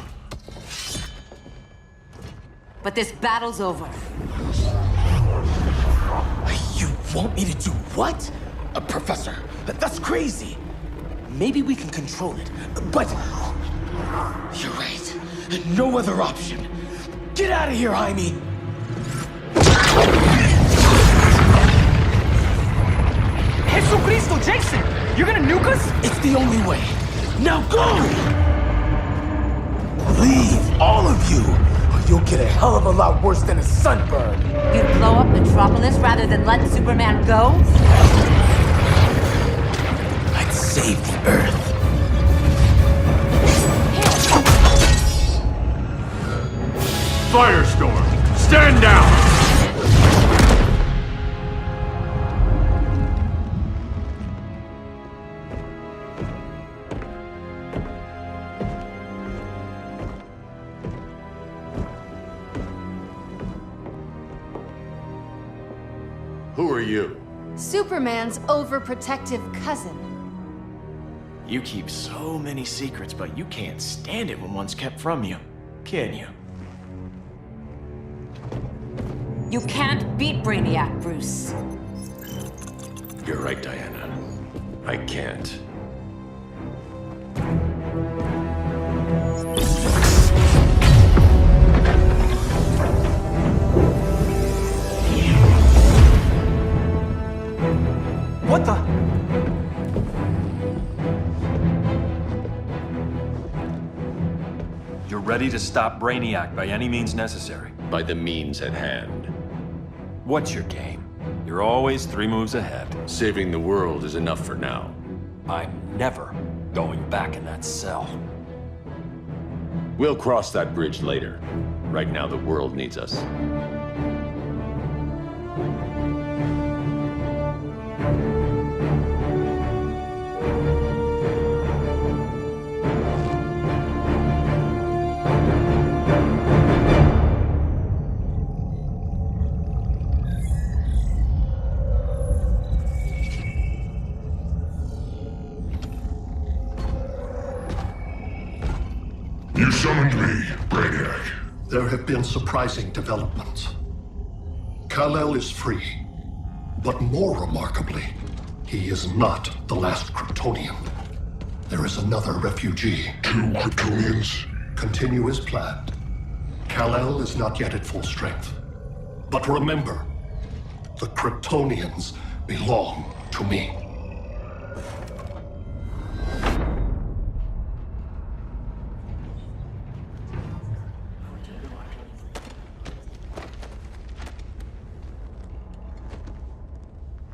But this battle's over. You want me to do what? Professor, that's crazy. Maybe we can control it, but... You're right. No other option. Get out of here, Jaime! Jesucristo, Jason! You're gonna nuke us? It's the only way. Now go! Leave, all of you, or you'll get a hell of a lot worse than a sunburn. You'd blow up Metropolis rather than let Superman go? I'd save the Earth. Firestorm, stand down! Who are you? Superman's overprotective cousin. You keep so many secrets, but you can't stand it when one's kept from you, can you? You can't beat Brainiac, Bruce. You're right, Diana. I can't. What the? You're ready to stop Brainiac by any means necessary. By the means at hand. What's your game? You're always 3 moves ahead. Saving the world is enough for now. I'm never going back in that cell. We'll cross that bridge later. Right now, the world needs us. summoned me, Brainiac. There have been surprising developments. Kal-El is free, but more remarkably, he is not the last Kryptonian. There is another refugee. 2 Kryptonians? Continue as planned. Kal-El is not yet at full strength. But remember, the Kryptonians belong to me.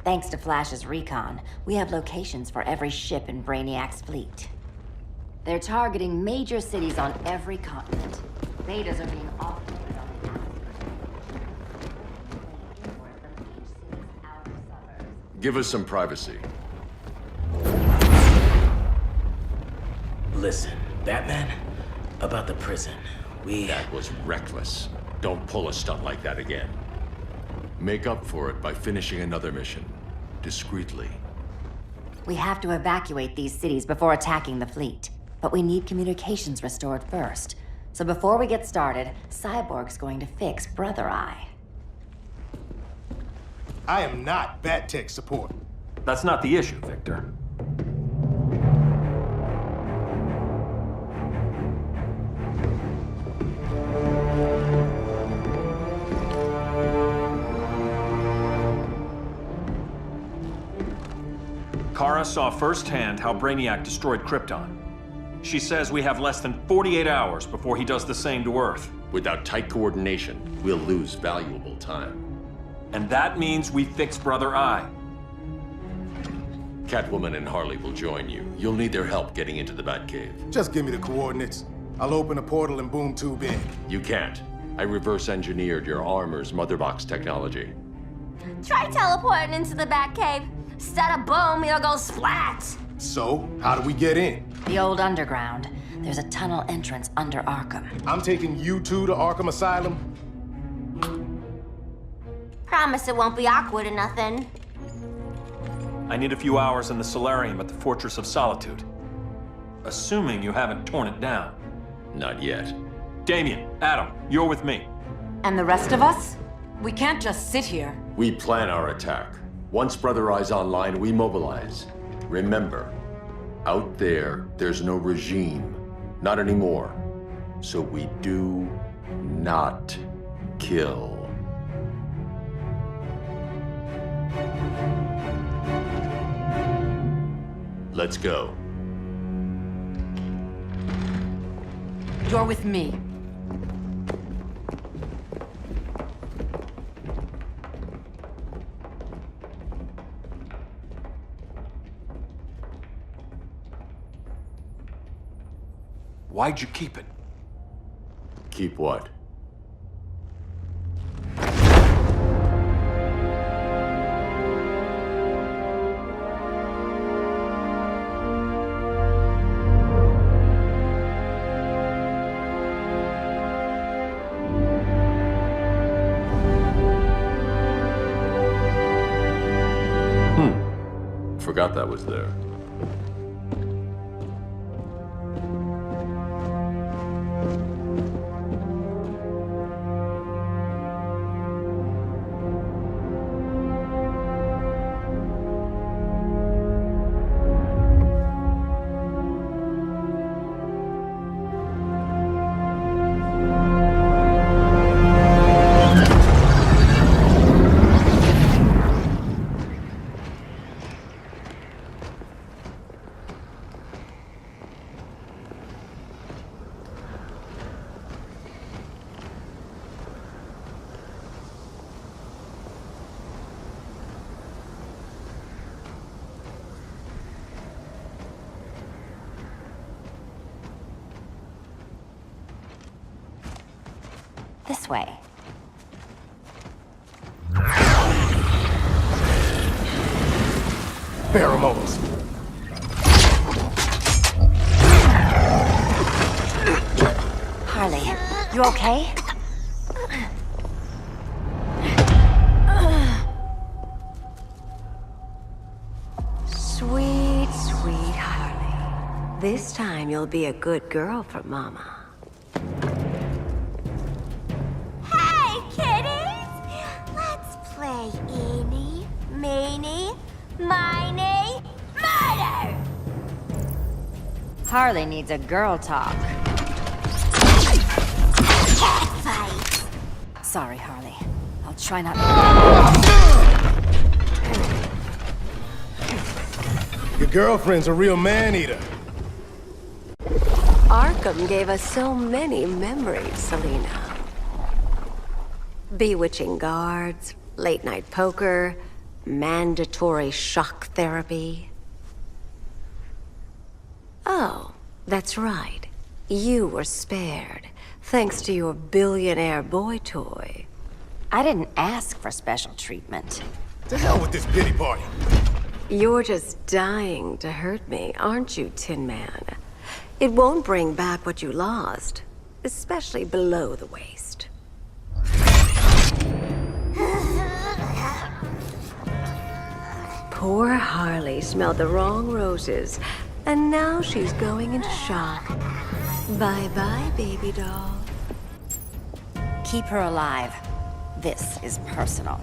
Thanks to Flash's recon, we have locations for every ship in Brainiac's fleet. They're targeting major cities on every continent. Betas are being offloaded on the outskirts. Give us some privacy. Listen, Batman, about the prison, That was reckless. Don't pull a stunt like that again. Make up for it by finishing another mission. Discreetly. We have to evacuate these cities before attacking the fleet. But we need communications restored first. So before we get started, Cyborg's going to fix Brother Eye. I am not Bat-Tech support. That's not the issue, Victor. Kara saw firsthand how Brainiac destroyed Krypton. She says we have less than 48 hours before he does the same to Earth. Without tight coordination, we'll lose valuable time. And that means we fix Brother Eye. Catwoman and Harley will join you. You'll need their help getting into the Batcave. Just give me the coordinates. I'll open a portal and boom tube in. You can't. I reverse engineered your armor's motherbox technology. Try teleporting into the Batcave. Instead of boom, it'll go splat. So, how do we get in? The old underground. There's a tunnel entrance under Arkham. I'm taking you two to Arkham Asylum. Promise it won't be awkward or nothing. I need a few hours in the solarium at the Fortress of Solitude. Assuming you haven't torn it down. Not yet. Damien, Adam, you're with me. And the rest of us? We can't just sit here. We plan our attack. Once Brother Eye's online, we mobilize. Remember, out there's no regime. Not anymore. So we do not kill. Let's go. You're with me. Why'd you keep it? Keep what? Forgot that was there. This way. Pheromones. Harley, you okay? Sweet, sweet Harley. This time you'll be a good girl for Mama. Harley needs a girl talk. Sorry, Harley. I'll try not. Your girlfriend's a real man-eater. Arkham gave us so many memories, Selina. Bewitching guards, late-night poker, mandatory shock therapy. Oh, that's right. You were spared, thanks to your billionaire boy toy. I didn't ask for special treatment. To hell with this pity party. You're just dying to hurt me, aren't you, Tin Man? It won't bring back what you lost, especially below the waist. Poor Harley smelled the wrong roses, and now she's going into shock. Bye-bye, baby doll. Keep her alive. This is personal.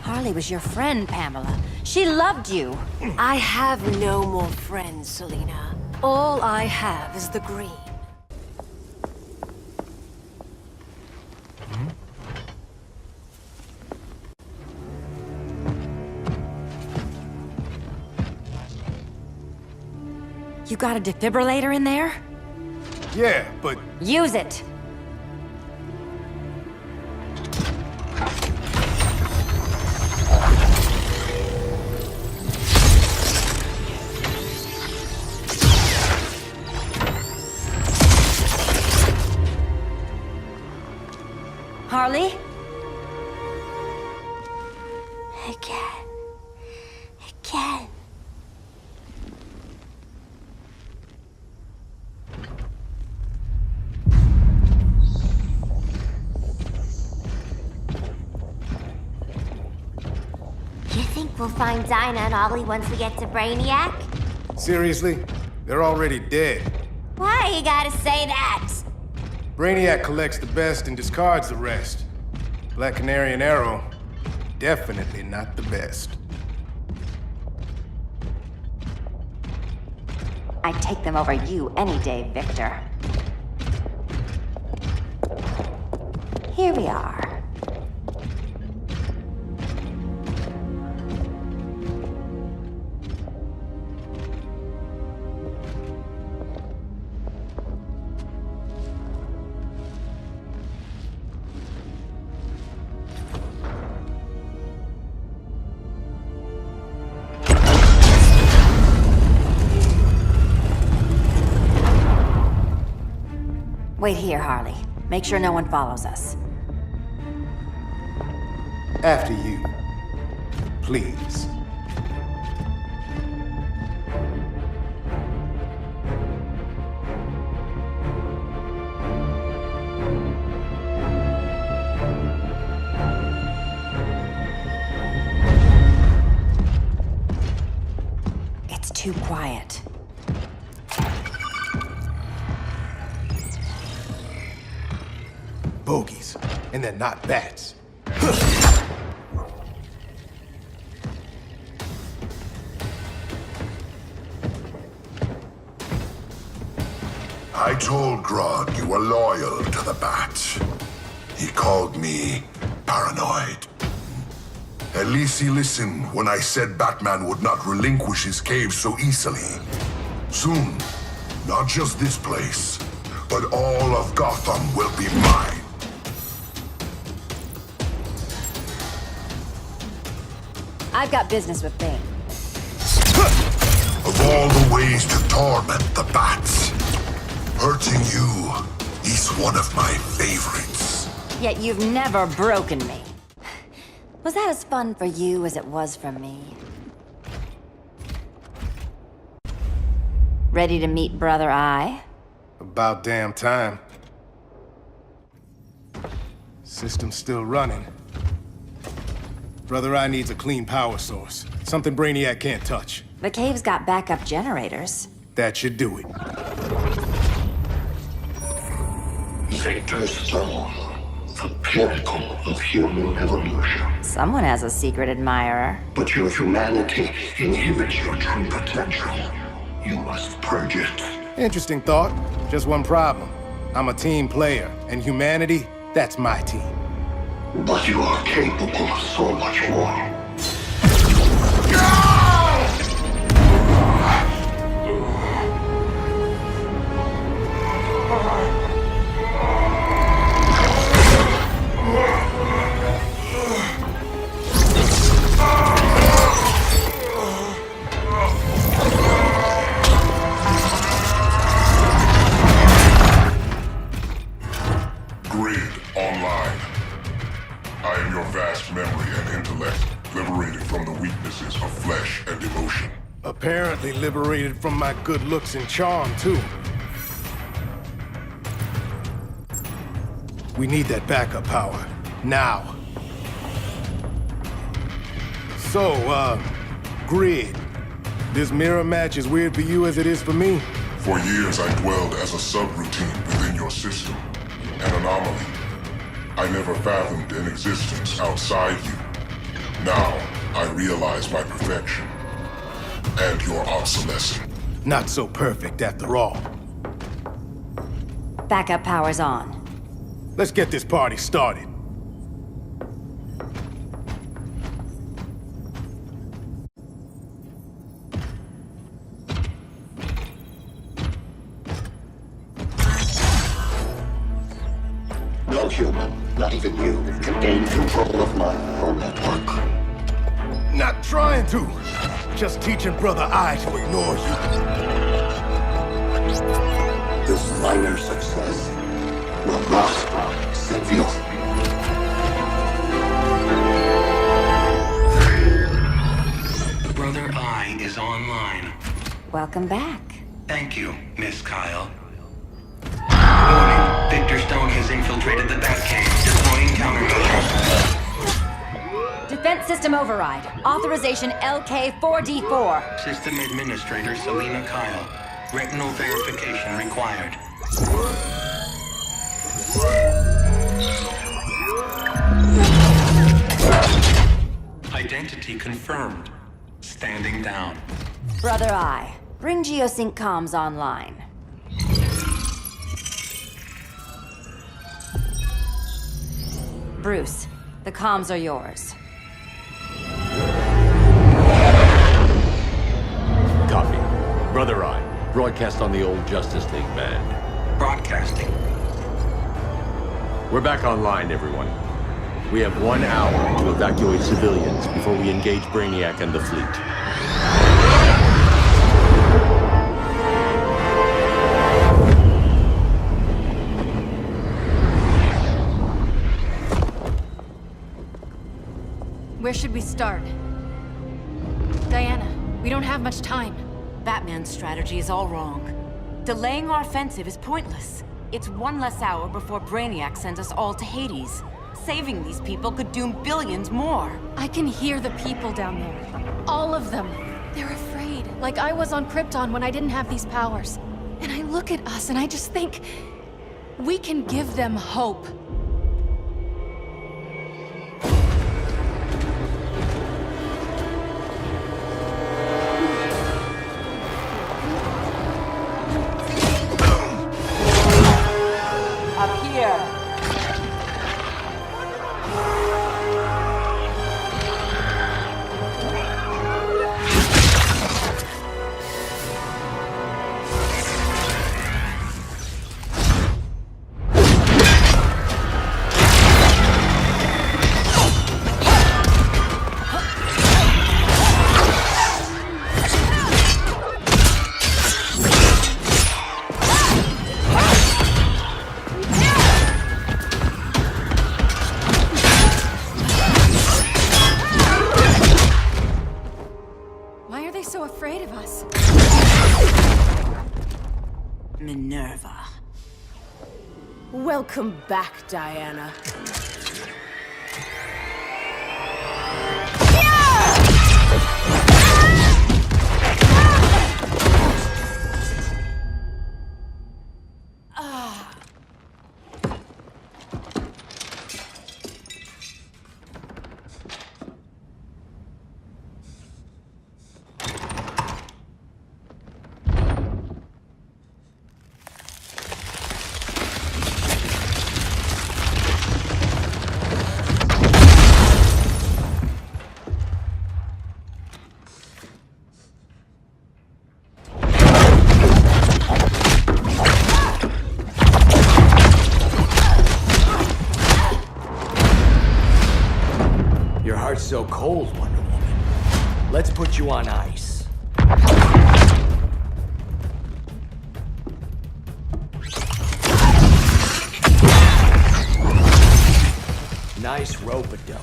Harley was your friend, Pamela. She loved you. I have no more friends, Selina. All I have is the green. You got a defibrillator in there? Yeah, but... Use it! Harley? Again. Again. You think we'll find Dinah and Ollie once we get to Brainiac? Seriously? They're already dead. Why you gotta say that? Brainiac collects the best and discards the rest. Black Canary and Arrow, definitely not the best. I'd take them over you any day, Victor. Here we are. Wait here, Harley. Make sure no one follows us. After you. Please. It's too quiet. Bogies. And they're not bats. I told Grodd you were loyal to the Bats. He called me paranoid. At least he listened when I said Batman would not relinquish his cave so easily. Soon, not just this place, but all of Gotham will be mine. I've got business with Bane. Of all the ways to torment the Bats, hurting you is one of my favorites. Yet you've never broken me. Was that as fun for you as it was for me? Ready to meet Brother Eye? About damn time. System's still running. Brother Eye needs a clean power source. Something Brainiac can't touch. The cave's got backup generators. That should do it. Victor Stone, the pinnacle of human evolution. Someone has a secret admirer. But your humanity inhibits your true potential. You must purge it. Interesting thought. Just one problem. I'm a team player, and humanity, that's my team. But you are capable of so much more. Apparently liberated from my good looks and charm, too. We need that backup power. Now. So, Grid. This mirror match as weird for you as it is for me? For years, I dwelled as a subroutine within your system. An anomaly. I never fathomed an existence outside you. Now, I realize my perfection. And your obsolescence. Not so perfect after all. Backup power's on. Let's get this party started. No human, not even you, can gain control of my neural network. Not trying to. Just teaching Brother Eye to ignore you. This minor success will not save you. Brother Eye is online. Welcome back. Thank you, Miss Kyle. Warning, Victor Stone has infiltrated the Batcave, deploying countermeasures. Defense system override. Authorization LK4D4. System Administrator Selena Kyle. Retinal verification required. Identity confirmed. Standing down. Brother Eye, bring Geosync comms online. Bruce, the comms are yours. Copy. Brother Eye, broadcast on the old Justice League band. Broadcasting. We're back online, everyone. We have 1 hour to evacuate civilians before we engage Brainiac and the fleet. Where should we start? Diana, we don't have much time. Batman's strategy is all wrong. Delaying our offensive is pointless. It's 1 less hour before Brainiac sends us all to Hades. Saving these people could doom billions more. I can hear the people down there. All of them. They're afraid, like I was on Krypton when I didn't have these powers. And I look at us and I just think, we can give them hope. Up here. Why are they so afraid of us? Minerva. Welcome back, Diana. so cold, Wonder Woman. Let's put you on ice. Nice rope-a-dope.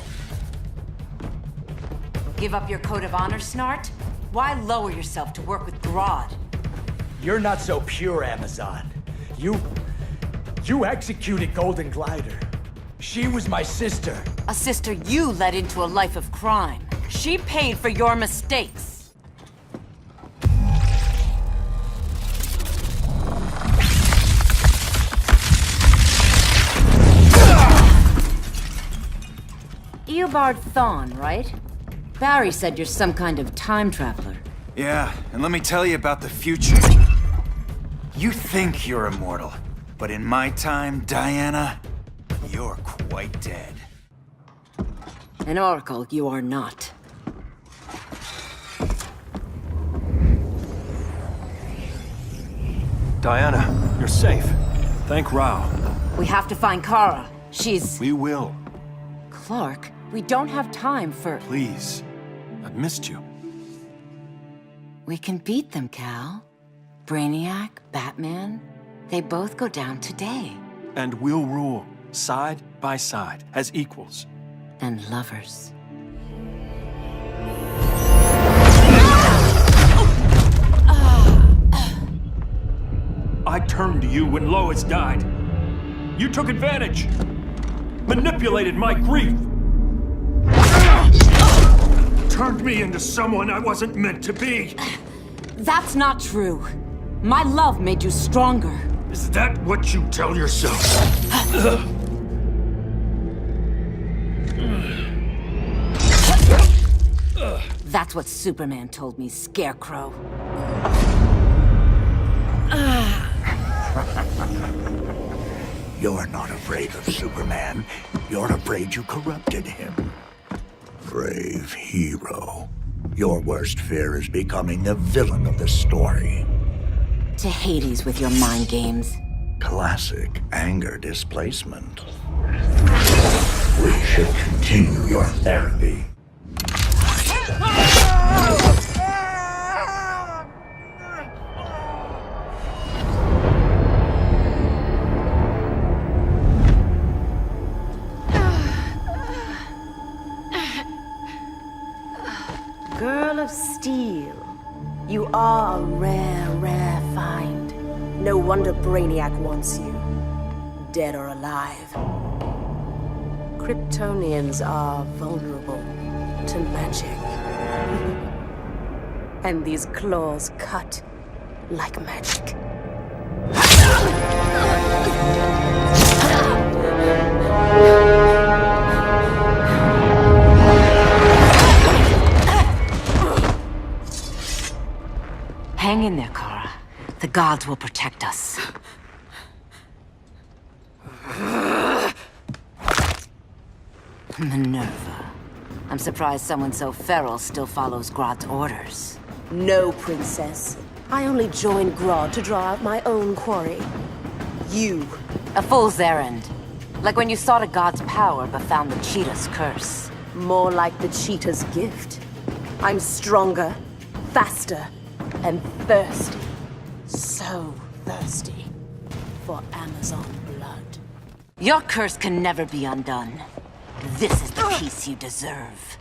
Give up your code of honor, Snart? Why lower yourself to work with Grodd? You're not so pure, Amazon. You executed Golden Glider. She was my sister. A sister you led into a life of crime. She paid for your mistakes. Eobard Thawne, right? Barry said you're some kind of time traveler. Yeah, and let me tell you about the future. You think you're immortal, but in my time, Diana, you're quite dead. An oracle, you are not. Diana, you're safe. Thank Rao. We have to find Kara. She's... We will. Clark, we don't have time for... Please. I've missed you. We can beat them, Cal. Brainiac, Batman, they both go down today. And we'll rule, side by side, as equals. And lovers. I turned to you when Lois died. You took advantage. Manipulated my grief. Turned me into someone I wasn't meant to be. That's not true. My love made you stronger. Is that what you tell yourself? That's what Superman told me, Scarecrow. You're not afraid of Superman. You're afraid you corrupted him. Brave hero. Your worst fear is becoming the villain of the story. To Hades with your mind games. Classic anger displacement. We should continue your therapy. Girl of Steel, you are a rare, rare find. No wonder Brainiac wants you, dead or alive. Kryptonians are vulnerable to magic. And these claws cut like magic. Hang in there, Kara. The gods will protect us. Minerva. I'm surprised someone so feral still follows Grodd's orders. No, Princess. I only joined Grodd to draw out my own quarry. You. A fool's errand. Like when you sought a god's power but found the cheetah's curse. More like the cheetah's gift. I'm stronger, faster, and thirsty. So thirsty for Amazon blood. Your curse can never be undone. This is the peace you deserve.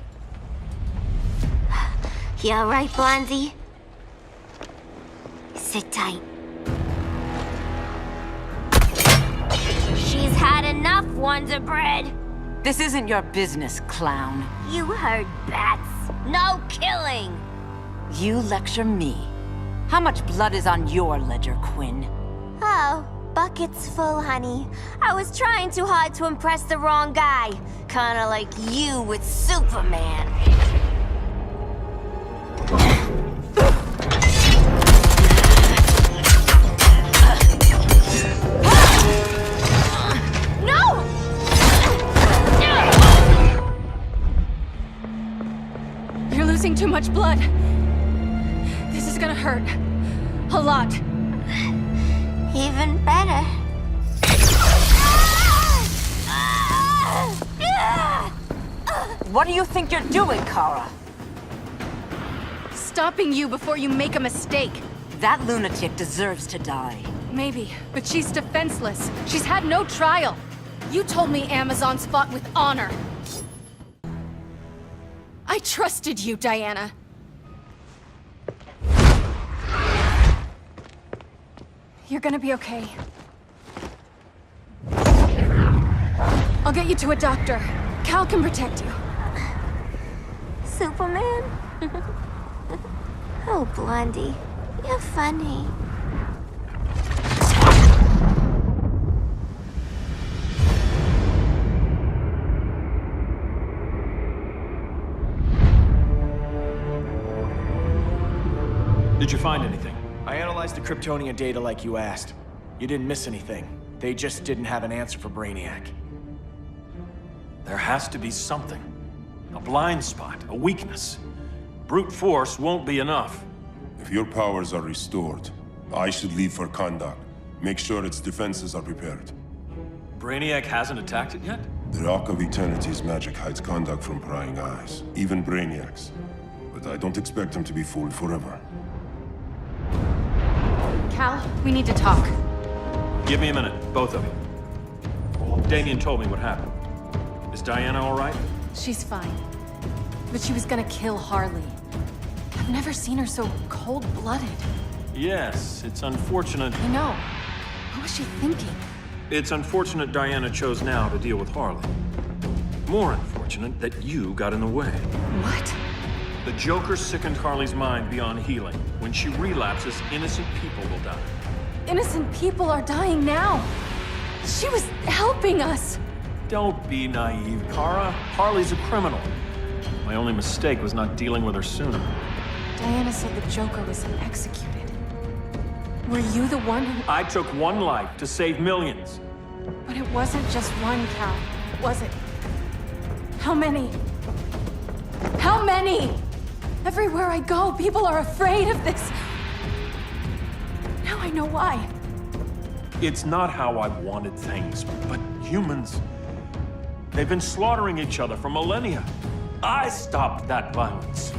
You all right, Blondie? Sit tight. She's had enough, Wonder Bread. This isn't your business, clown. You heard bats. No killing. You lecture me. How much blood is on your ledger, Quinn? Oh, bucket's full, honey. I was trying too hard to impress the wrong guy. Kinda like you with Superman. No! You're losing too much blood. This is gonna hurt. A lot. Even better. What do you think you're doing, Kara? Stopping you before you make a mistake. That lunatic deserves to die. Maybe, but she's defenseless. She's had no trial. You told me Amazons fought with honor. I trusted you, Diana. You're gonna be okay. I'll get you to a doctor. Cal can protect you. Superman? Oh, Blondie, you're funny. Did you find anything? I analyzed the Kryptonian data like you asked. You didn't miss anything. They just didn't have an answer for Brainiac. There has to be something. A blind spot, a weakness. Brute force won't be enough. If your powers are restored, I should leave for Kahndaq. Make sure its defenses are prepared. Brainiac hasn't attacked it yet? The Rock of Eternity's magic hides Kahndaq from prying eyes, even Brainiac's. But I don't expect him to be fooled forever. Cal, we need to talk. Give me a minute, both of you. Damien told me what happened. Is Diana all right? She's fine. But she was gonna kill Harley. I've never seen her so cold-blooded. Yes, it's unfortunate. I know. What was she thinking? It's unfortunate Diana chose now to deal with Harley. More unfortunate that you got in the way. What? The Joker sickened Harley's mind beyond healing. When she relapses, innocent people will die. Innocent people are dying now. She was helping us. Don't be naive, Kara. Harley's a criminal. My only mistake was not dealing with her sooner. Diana said the Joker was executed. Were you the one who... I took one life to save millions. But it wasn't just one, Cal, was it? How many? How many? Everywhere I go, people are afraid of this. Now I know why. It's not how I wanted things, but humans... They've been slaughtering each other for millennia. I stopped that violence.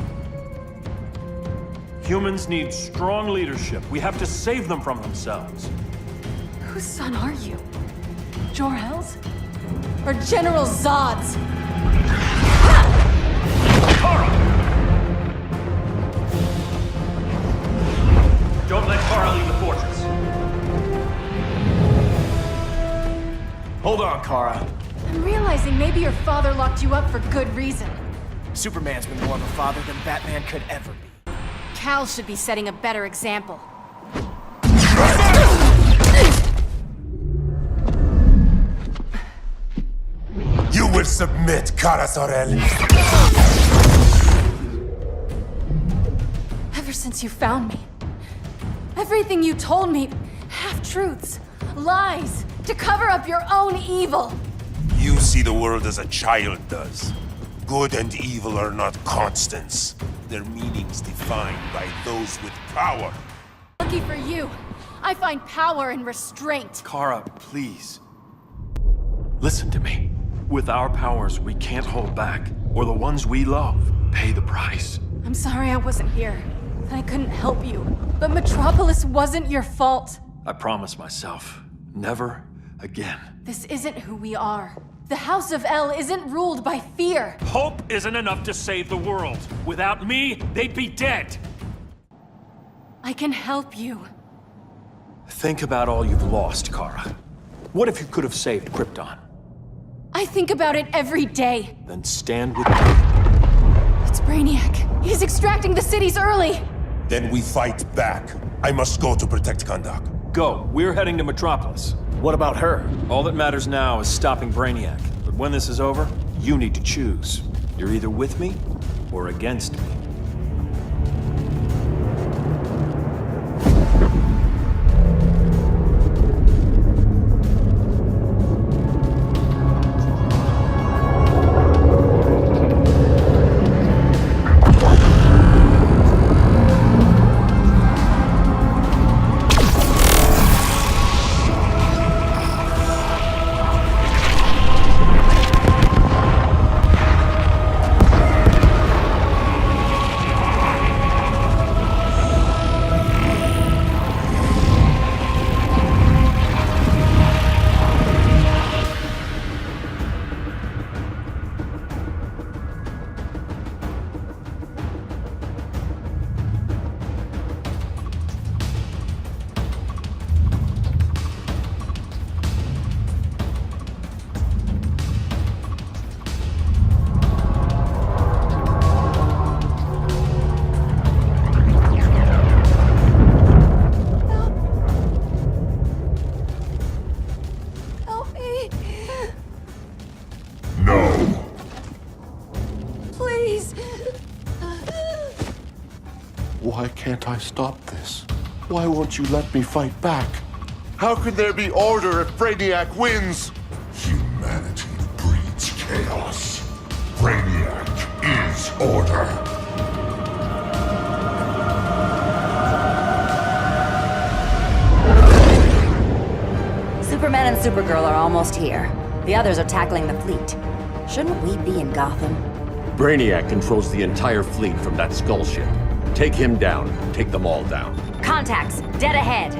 Humans need strong leadership. We have to save them from themselves. Whose son are you? Jor-El's? Or General Zod's? Kara! Don't let Kara leave the fortress. Hold on, Kara. I'm realizing maybe your father locked you up for good reason. Superman's been more of a father than Batman could ever be. Cal should be setting a better example. You will submit, Kara Zor-El. Ever since you found me, everything you told me, half-truths, lies, to cover up your own evil. You see the world as a child does. Good and evil are not constants. Their meanings defined by those with power. Lucky for you, I find power in restraint. Kara, please. Listen to me. With our powers, we can't hold back, or the ones we love pay the price. I'm sorry I wasn't here, and I couldn't help you. But Metropolis wasn't your fault. I promise myself, never again. This isn't who we are. The House of El isn't ruled by fear. Hope isn't enough to save the world. Without me, they'd be dead. I can help you. Think about all you've lost, Kara. What if you could have saved Krypton? I think about it every day. Then stand with me. It's Brainiac. He's extracting the cities early. Then we fight back. I must go to protect Kahndaq. Go. We're heading to Metropolis. What about her? All that matters now is stopping Brainiac. But when this is over, you need to choose. You're either with me or against me. Why can't I stop this? Why won't you let me fight back? How can there be order if Brainiac wins? Humanity breeds chaos. Brainiac is order. Superman and Supergirl are almost here. The others are tackling the fleet. Shouldn't we be in Gotham? Brainiac controls the entire fleet from that skull ship. Take him down. Take them all down. Contacts, dead ahead.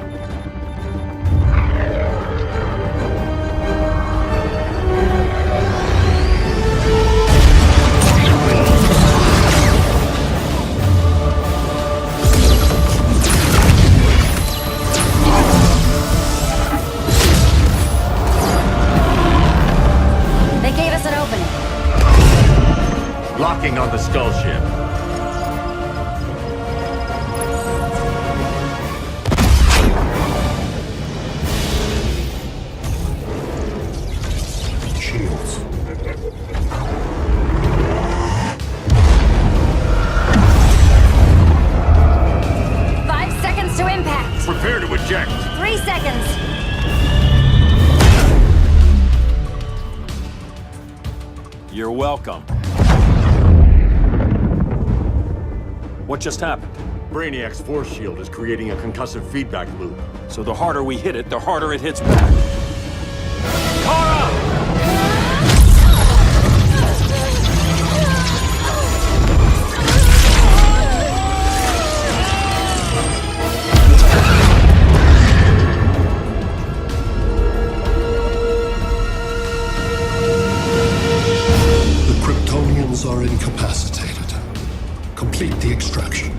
They gave us an opening. Locking on the skull ship. Shields. Five seconds to impact. Prepare to eject. 3 seconds. You're welcome. What just happened? Brainiac's force shield is creating a concussive feedback loop. So the harder we hit it, the harder it hits back. Kara! The Kryptonians are incapacitated. Complete the extraction.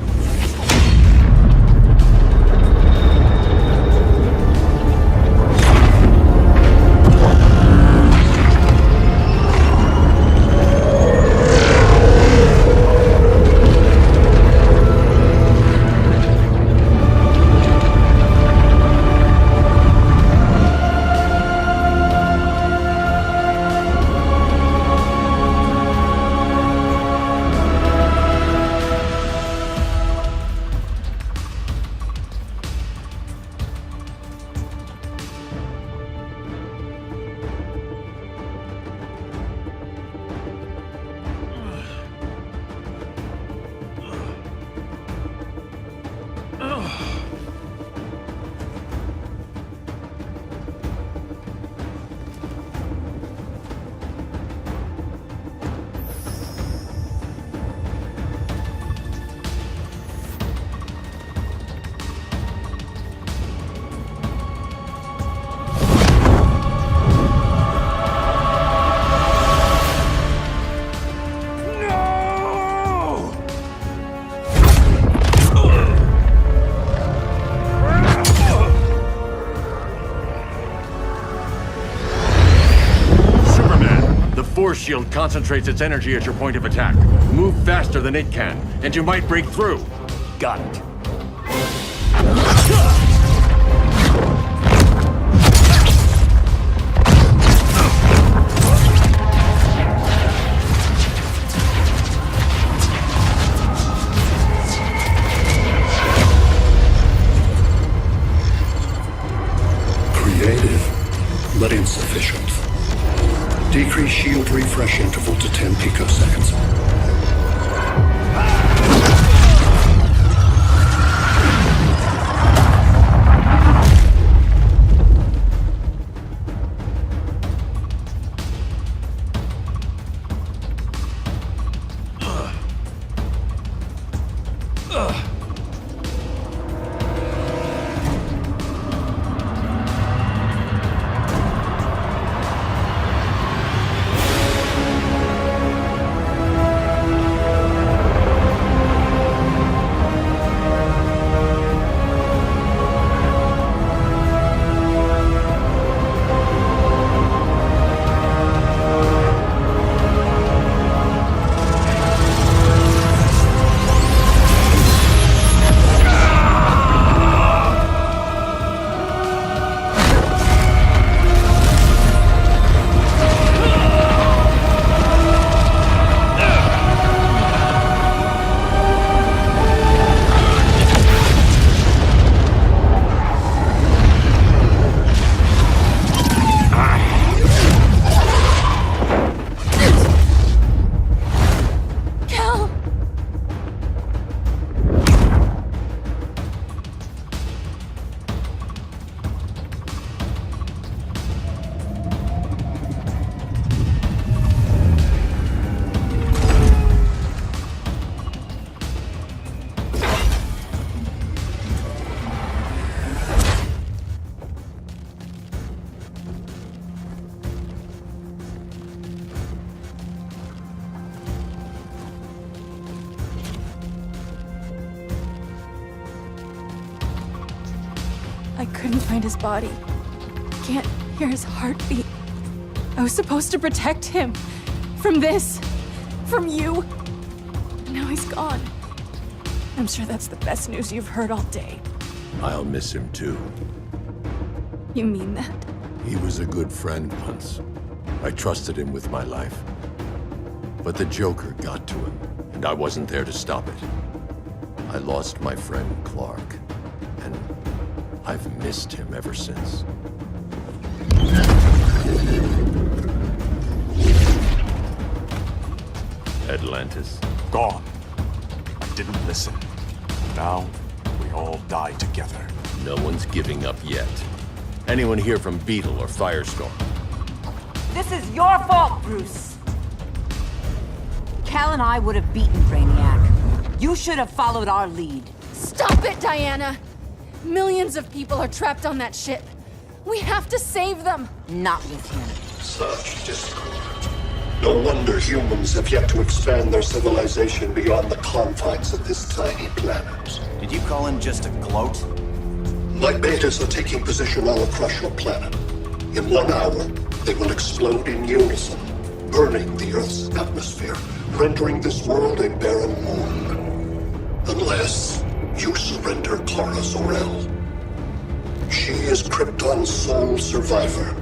Force shield concentrates its energy at your point of attack. Move faster than it can, and you might break through. Got it. Creative, but insufficient. Decrease shield refresh interval to 10 picoseconds. I couldn't find his body. Can't hear his heartbeat. I was supposed to protect him. From this. From you. Now he's gone. I'm sure that's the best news you've heard all day. I'll miss him too. You mean that? He was a good friend once. I trusted him with my life. But the Joker got to him, and I wasn't there to stop it. I lost my friend Clark, and I've missed him ever since. Atlantis. Gone. I didn't listen. Now, we all die together. No one's giving up yet. Anyone here from Beetle or Firestorm? This is your fault, Bruce. Cal and I would have beaten Brainiac. You should have followed our lead. Stop it, Diana! Millions of people are trapped on that ship. We have to save them! Not with him. Such discord. No wonder humans have yet to expand their civilization beyond the confines of this tiny planet. Did you call him just a gloat? My betas are taking position all across your planet. In 1 hour, they will explode in unison, burning the Earth's atmosphere, rendering this world a barren moon. Unless you surrender Kara Zor-El. She is Krypton's sole survivor,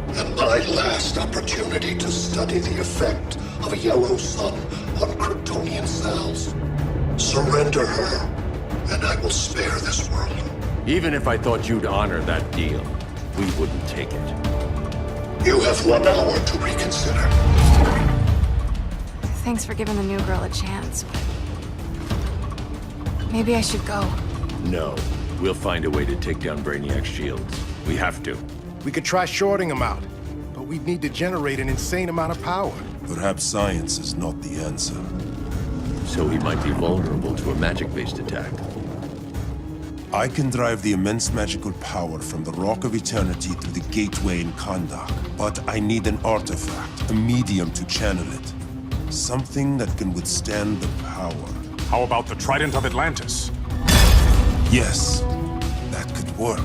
and my last opportunity to study the effect of a yellow sun on Kryptonian cells. Surrender her, and I will spare this world. Even if I thought you'd honor that deal, we wouldn't take it. You have 1 hour to reconsider. Thanks for giving the new girl a chance, but... maybe I should go. No. We'll find a way to take down Brainiac's shields. We have to. We could try shorting him out, but we'd need to generate an insane amount of power. Perhaps science is not the answer. So he might be vulnerable to a magic-based attack. I can drive the immense magical power from the Rock of Eternity through the gateway in Kahndaq, but I need an artifact, a medium to channel it. Something that can withstand the power. How about the Trident of Atlantis? Yes, that could work.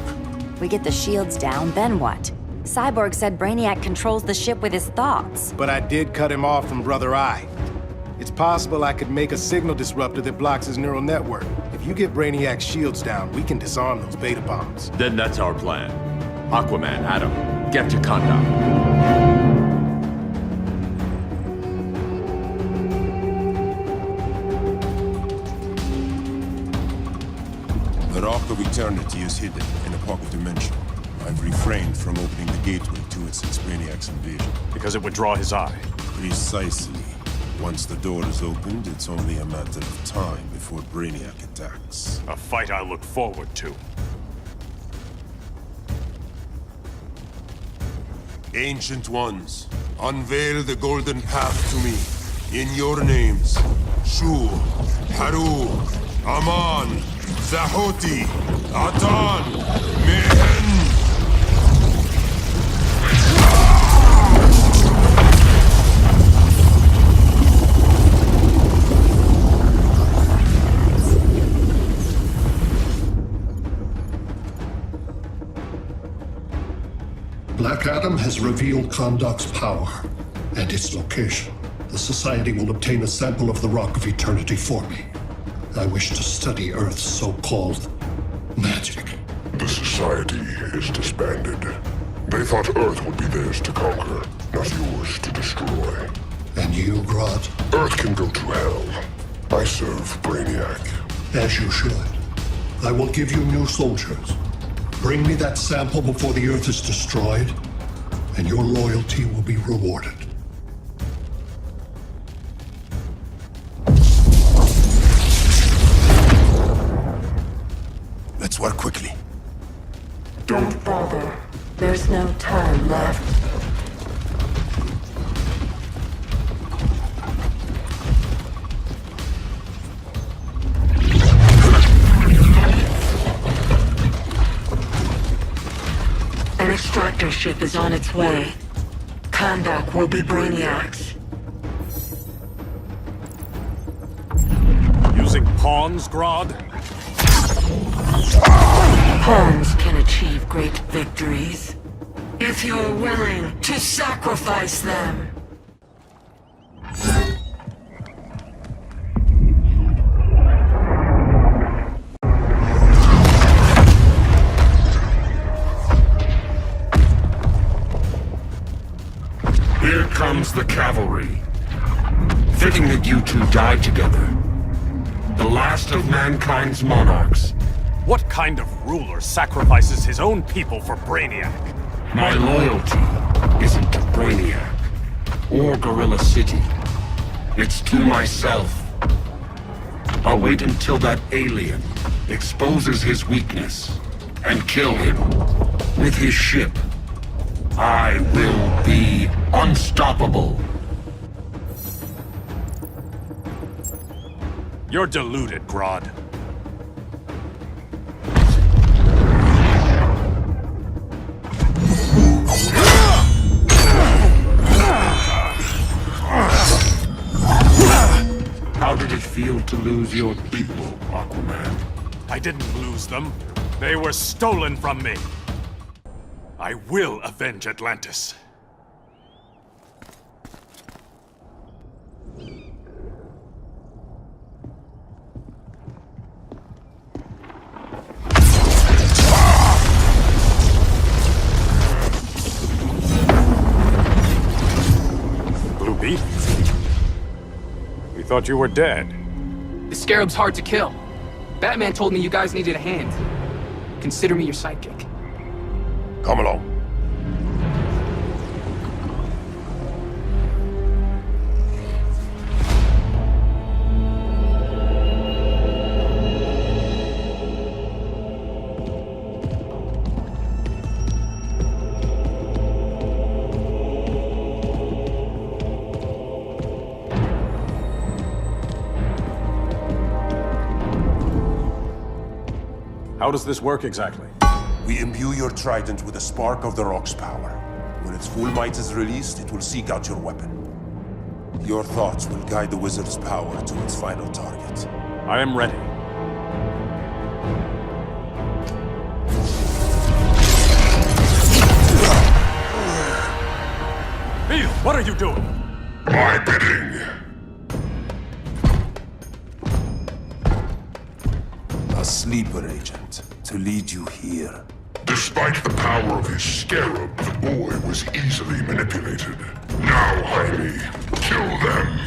We get the shields down, then what? Cyborg said Brainiac controls the ship with his thoughts. But I did cut him off from Brother Eye. It's possible I could make a signal disruptor that blocks his neural network. If you get Brainiac's shields down, we can disarm those beta bombs. Then that's our plan. Aquaman, Adam, get to Kahndaq. The Rock of Eternity is hidden in a pocket dimension. I've refrained from opening the gateway to it since Brainiac's invasion. Because it would draw his eye. Precisely. Once the door is opened, it's only a matter of time before Brainiac attacks. A fight I look forward to. Ancient Ones, unveil the golden path to me. In your names, Shu, Haru, Aman, Zahoti, Atan, Mehen! Black Adam has revealed Kahndaq's power and its location. The Society will obtain a sample of the Rock of Eternity for me. I wish to study Earth's so-called magic. The Society is disbanded. They thought Earth would be theirs to conquer, not yours to destroy. And you, Grodd? Earth can go to hell. I serve Brainiac. As you should. I will give you new soldiers. Bring me that sample before the Earth is destroyed, and your loyalty will be rewarded. Let's work quickly. Don't bother. There's no time left. An extractor ship is on its way. Kahndaq will be Brainiac's. Using pawns, Grodd? Pawns can achieve great victories if you're willing to sacrifice them. Here comes the cavalry. Fitting that you two died together. The last of mankind's monarchs. What kind of ruler sacrifices his own people for Brainiac? My loyalty isn't to Brainiac or Gorilla City. It's to myself. I'll wait until that alien exposes his weakness and kill him with his ship. I will be unstoppable. You're deluded, Grodd. How did it feel to lose your people, Aquaman? I didn't lose them. They were stolen from me. I will avenge Atlantis. Blue Beetle? We thought you were dead. The Scarab's hard to kill. Batman told me you guys needed a hand. Consider me your sidekick. Come along. How does this work exactly? We imbue your trident with a spark of the rock's power. When its full might is released, it will seek out your weapon. Your thoughts will guide the wizard's power to its final target. I am ready. Beetle, what are you doing? My bidding. A sleeper agent to lead you here. Despite the power of his scarab, the boy was easily manipulated. Now, Jaime, kill them!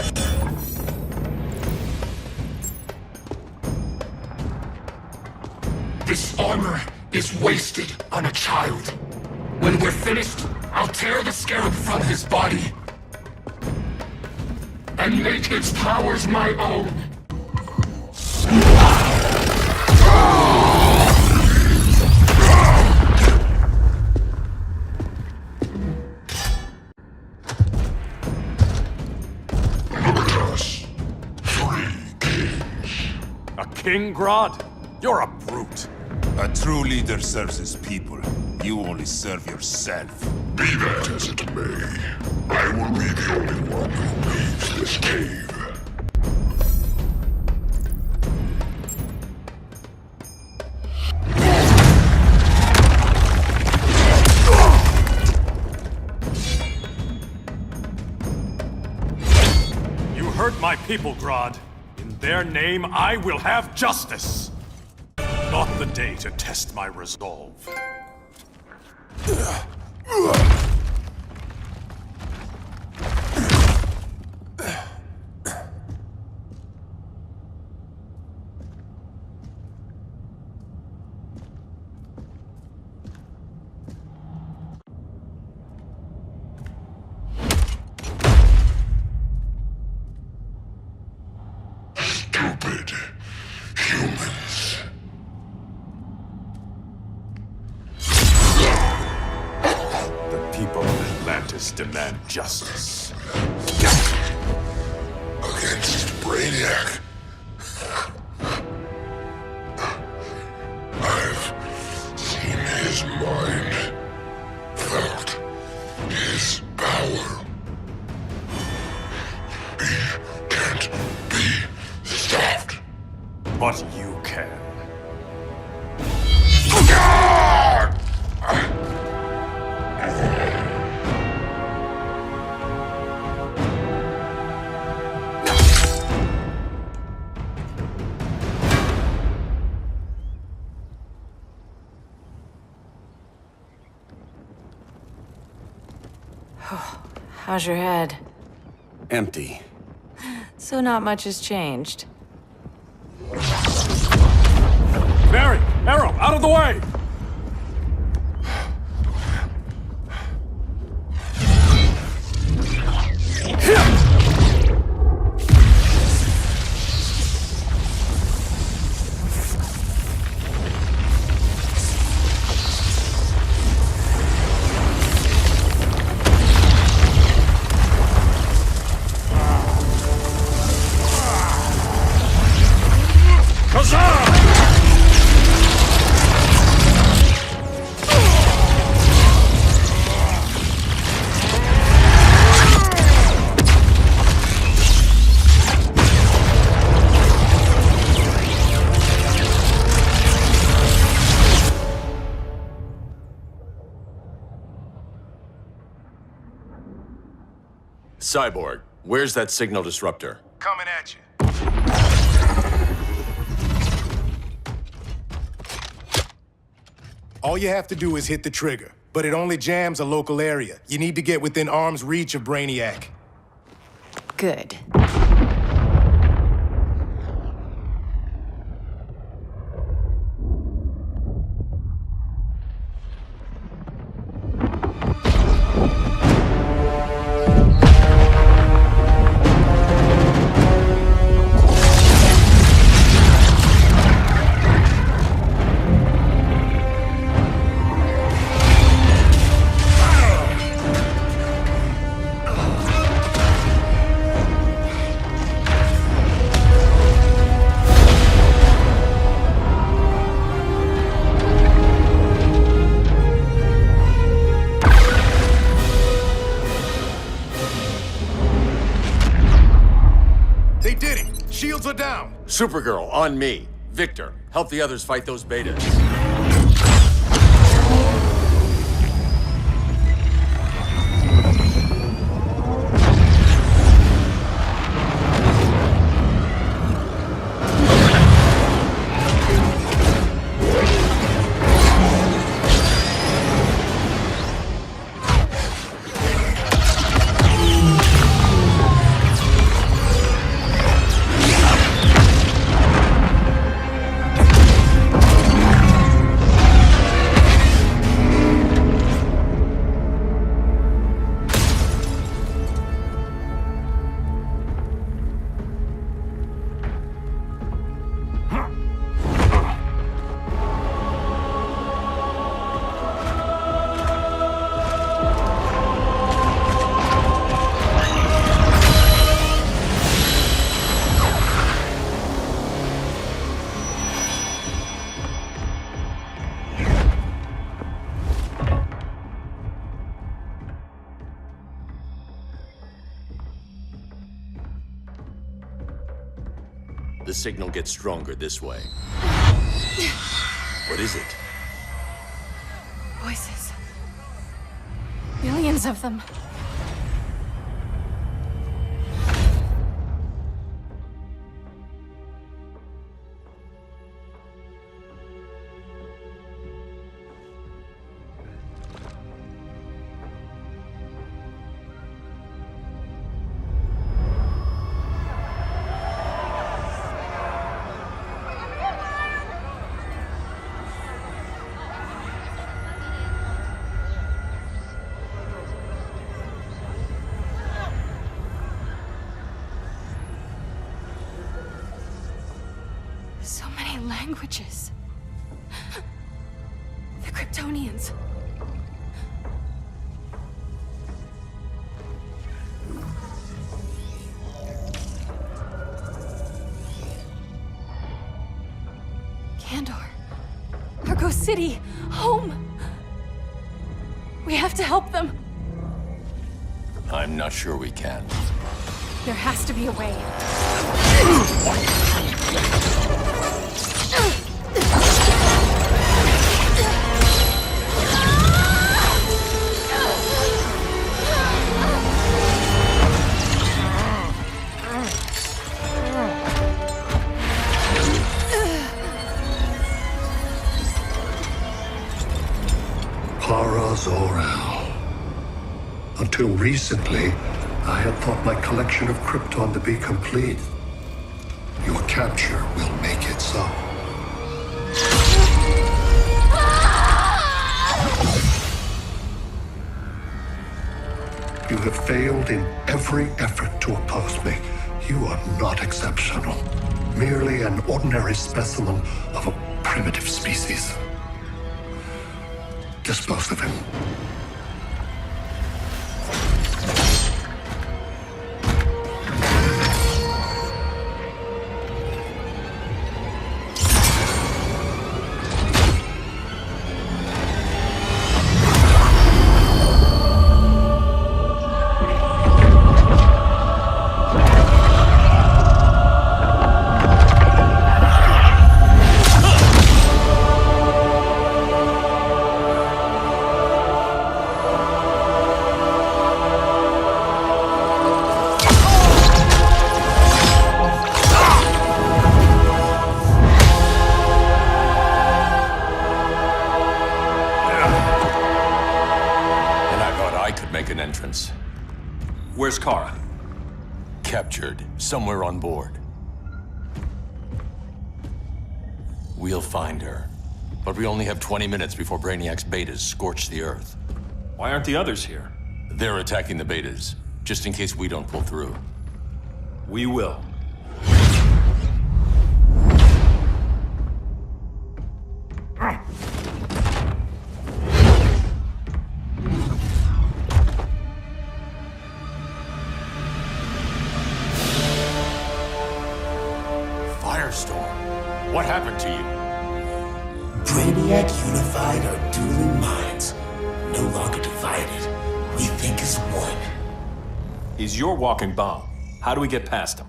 This armor is wasted on a child. When we're finished, I'll tear the scarab from his body and make its powers my own. King Grodd? You're a brute. A true leader serves his people. You only serve yourself. Be that as it may, I will be the only one who leaves this cave. You hurt my people, Grodd. In their name, I will have justice. Not the day to test my resolve. Stupid humans. The people of Atlantis demand justice. Against Brainiac. I've seen his mind, felt his power. He can't be stopped. But you can. Ah! How's your head? Empty. So not much has changed. Barry! Arrow! Out of the way! Cyborg, where's that signal disruptor? Coming at you. All you have to do is hit the trigger, but it only jams a local area. You need to get within arm's reach of Brainiac. Good. They did it! Shields are down! Supergirl, on me. Victor, help the others fight those betas. The signal gets stronger this way. What is it? Voices. Millions of them. So many languages. The Kryptonians. Kandor. Argo City. Home. We have to help them. I'm not sure we can. There has to be a way. Until recently, I had thought my collection of Krypton to be complete. Your capture will make it so. You have failed in every effort to oppose me. You are not exceptional. Merely an ordinary specimen of a primitive species. Dispose of him. Where's Kara? Captured, somewhere on board. We'll find her. But we only have 20 minutes before Brainiac's betas scorch the Earth. Why aren't the others here? They're attacking the betas, just in case we don't pull through. We will. Firestorm, what happened to you? Brainiac unified our dueling minds. No longer divided. We think as one. He's your walking bomb. How do we get past him?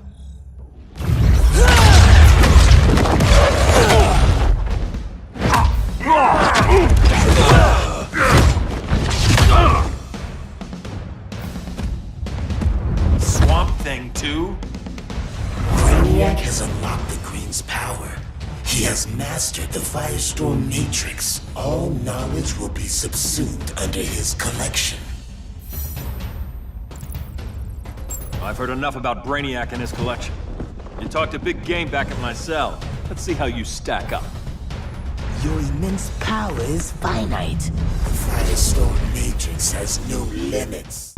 Swamp Thing 2? Brainiac has unlocked the Green's power. He has mastered the Firestorm Matrix. All knowledge will be subsumed under his collection. I've heard enough about Brainiac and his collection. You talked a big game back at my cell. Let's see how you stack up. Your immense power is finite. The Firestorm Matrix has no limits.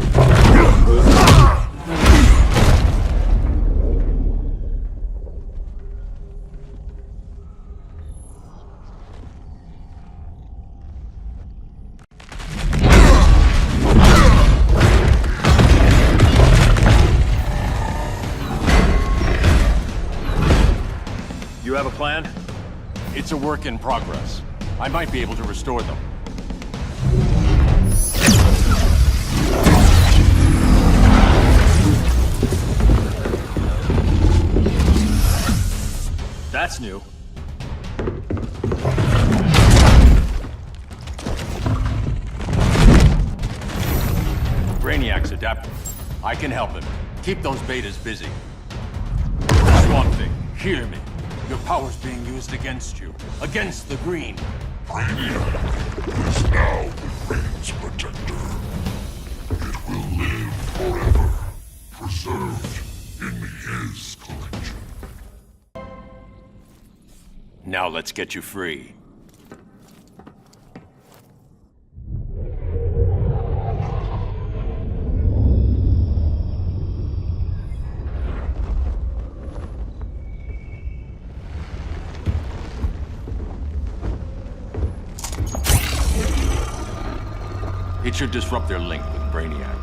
You have a plan? It's a work in progress. I might be able to restore them. That's new. Brainiac's adapting. I can help him. Keep those betas busy. Swamp Thing, hear me. Your power's being used against you. Against the Green. Brainiac is now the Green's protector. It will live forever, preserved in his collection. Now let's get you free. It should disrupt their link with Brainiac.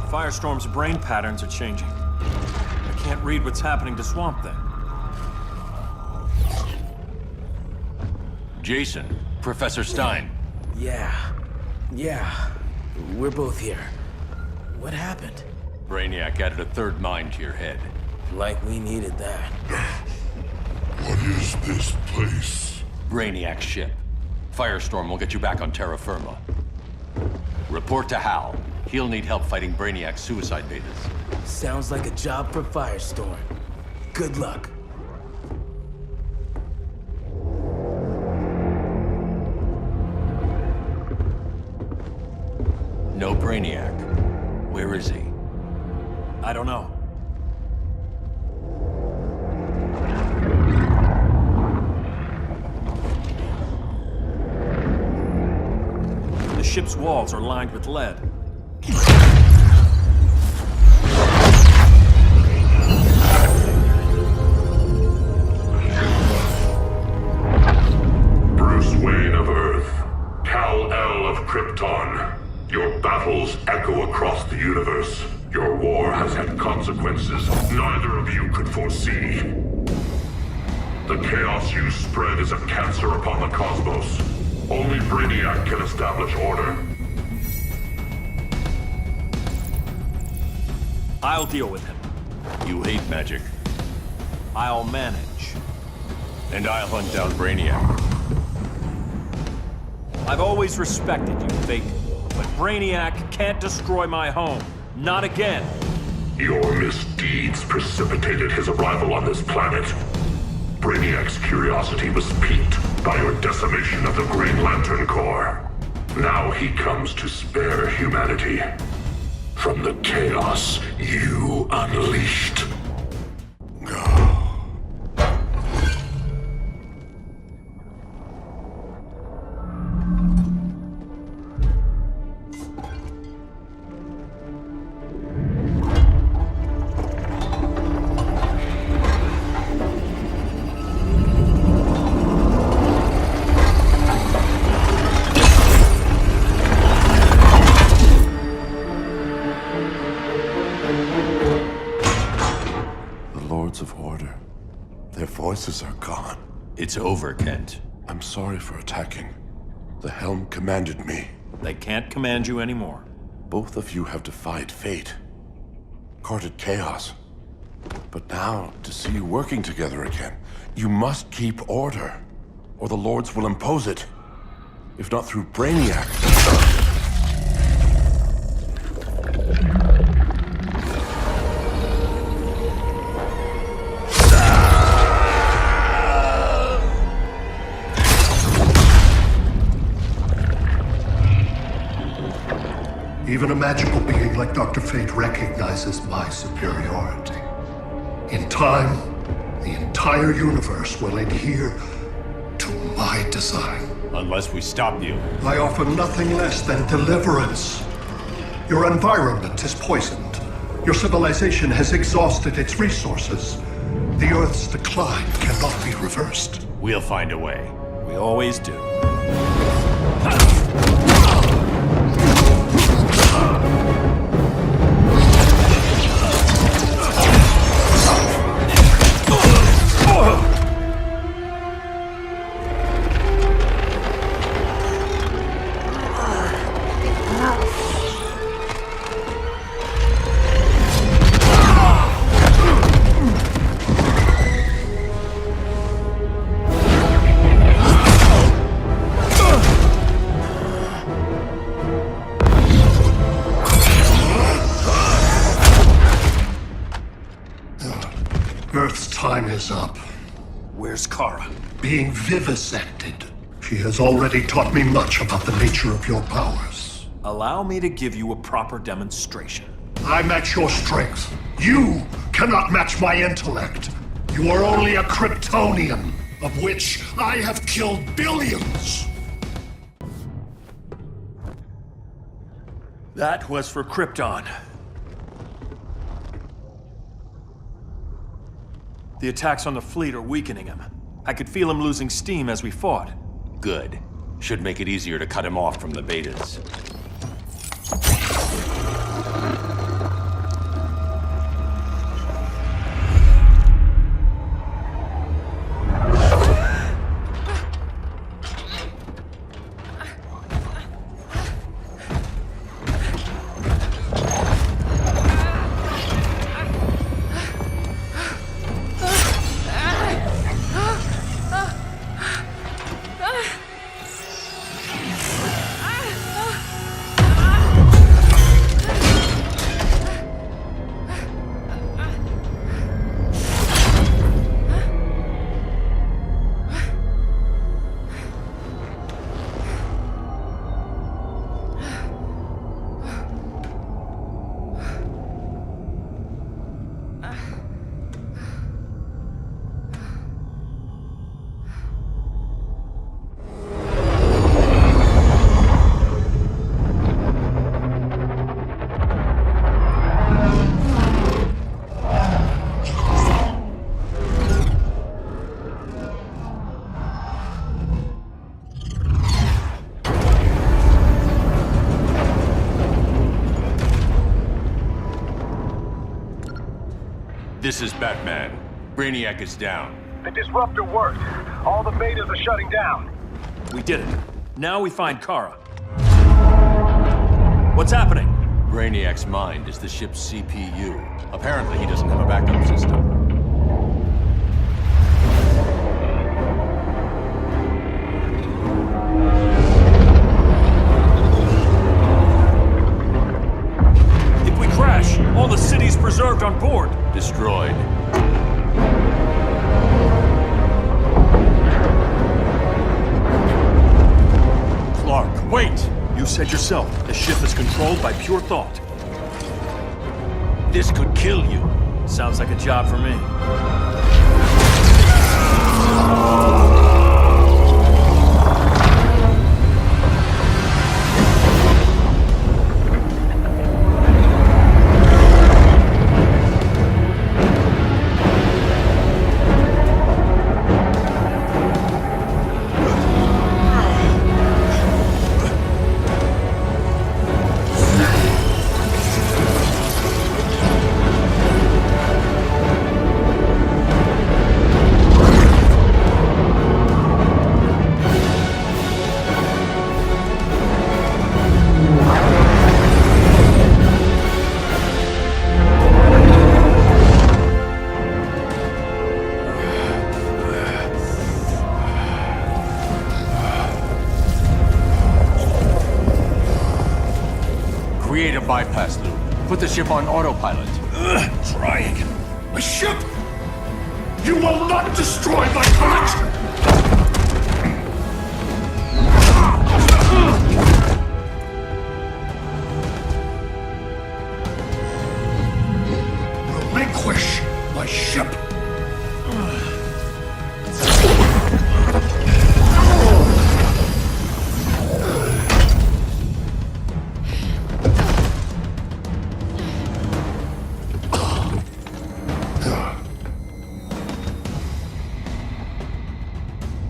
Firestorm's brain patterns are changing. I can't read what's happening to Swamp Thing. Jason, Professor Stein. Yeah. We're both here. What happened? Brainiac added a third mind to your head. Like we needed that. What is this place? Brainiac's ship. Firestorm will get you back on terra firma. Report to Hal. He'll need help fighting Brainiac's suicide betas. Sounds like a job for Firestorm. Good luck. No brain. Brainiac. Where is he? I don't know. The ship's walls are lined with lead. Bruce Wayne of Earth, Kal-El of Krypton. Your battles echo across the universe. Your war has had consequences neither of you could foresee. The chaos you spread is a cancer upon the cosmos. Only Brainiac can establish order. I'll deal with him. You hate magic. I'll manage. And I'll hunt down Brainiac. I've always respected you, Fate. But Brainiac can't destroy my home. Not again. Your misdeeds precipitated his arrival on this planet. Brainiac's curiosity was piqued by your decimation of the Green Lantern Corps. Now he comes to spare humanity from the chaos you unleashed. Of order. Their voices are gone. It's over, Kent. I'm sorry for attacking. The Helm commanded me. They can't command you anymore. Both of you have defied fate, courted chaos. But now, to see you working together again, you must keep order, or the Lords will impose it. If not through Brainiac. Even a magical being like Dr. Fate recognizes my superiority. In time, the entire universe will adhere to my design. Unless we stop you. I offer nothing less than deliverance. Your environment is poisoned. Your civilization has exhausted its resources. The Earth's decline cannot be reversed. We'll find a way. We always do. Earth's time is up. Where's Kara? Being vivisected. She has already taught me much about the nature of your powers. Allow me to give you a proper demonstration. I match your strength. You cannot match my intellect. You are only a Kryptonian, of which I have killed billions. That was for Krypton. The attacks on the fleet are weakening him. I could feel him losing steam as we fought. Good. Should make it easier to cut him off from the betas. This is Batman. Brainiac is down. The disruptor worked. All the betas are shutting down. We did it. Now we find Kara. What's happening? Brainiac's mind is the ship's CPU. Apparently, he doesn't have a backup system. If we crash, all the city's preserved on board. Destroyed. Clark, wait! You said yourself, the ship is controlled by pure thought. This could kill you. Sounds like a job for me. Create a bypass loop. Put the ship on autopilot. Trying. My ship! You will not destroy my collection! Relinquish my ship!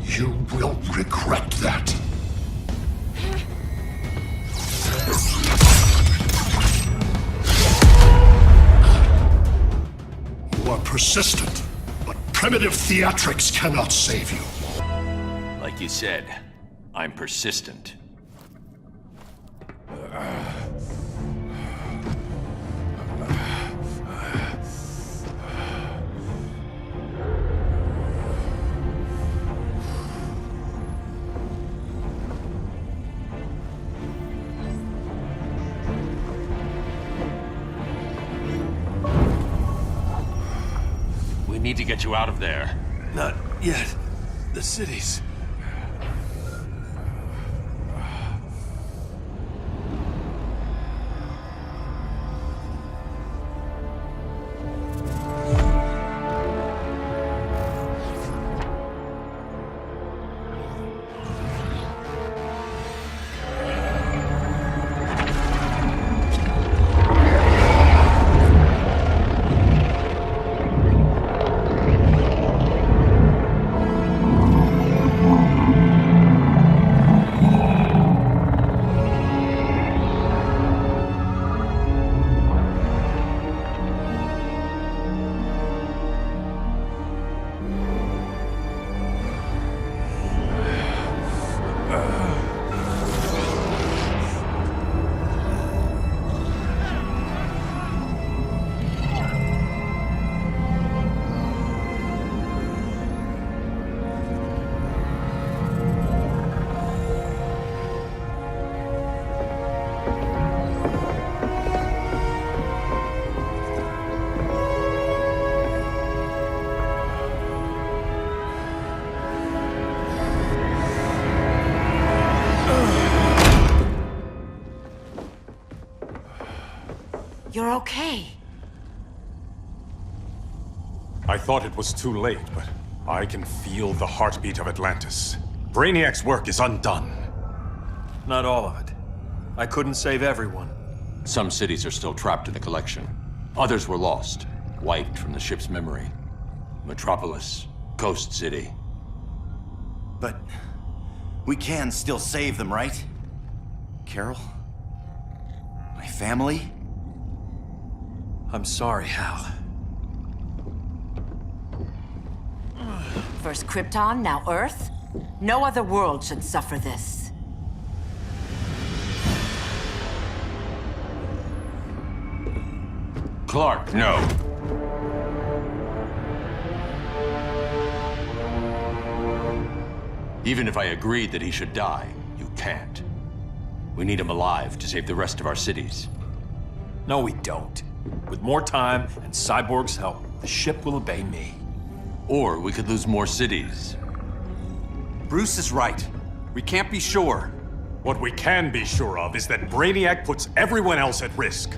You will regret that. You are persistent, but primitive theatrics cannot save you. Like you said, I'm persistent. We need to get you out of there. Not yet. The cities. You're okay. I thought it was too late, but I can feel the heartbeat of Atlantis. Brainiac's work is undone. Not all of it. I couldn't save everyone. Some cities are still trapped in the collection. Others were lost, wiped from the ship's memory. Metropolis, Coast City. But we can still save them, right? Carol? My family? I'm sorry, Hal. First Krypton, now Earth? No other world should suffer this. Clark, no. Even if I agreed that he should die, you can't. We need him alive to save the rest of our cities. No, we don't. With more time and Cyborg's help, the ship will obey me. Or we could lose more cities. Bruce is right. We can't be sure. What we can be sure of is that Brainiac puts everyone else at risk.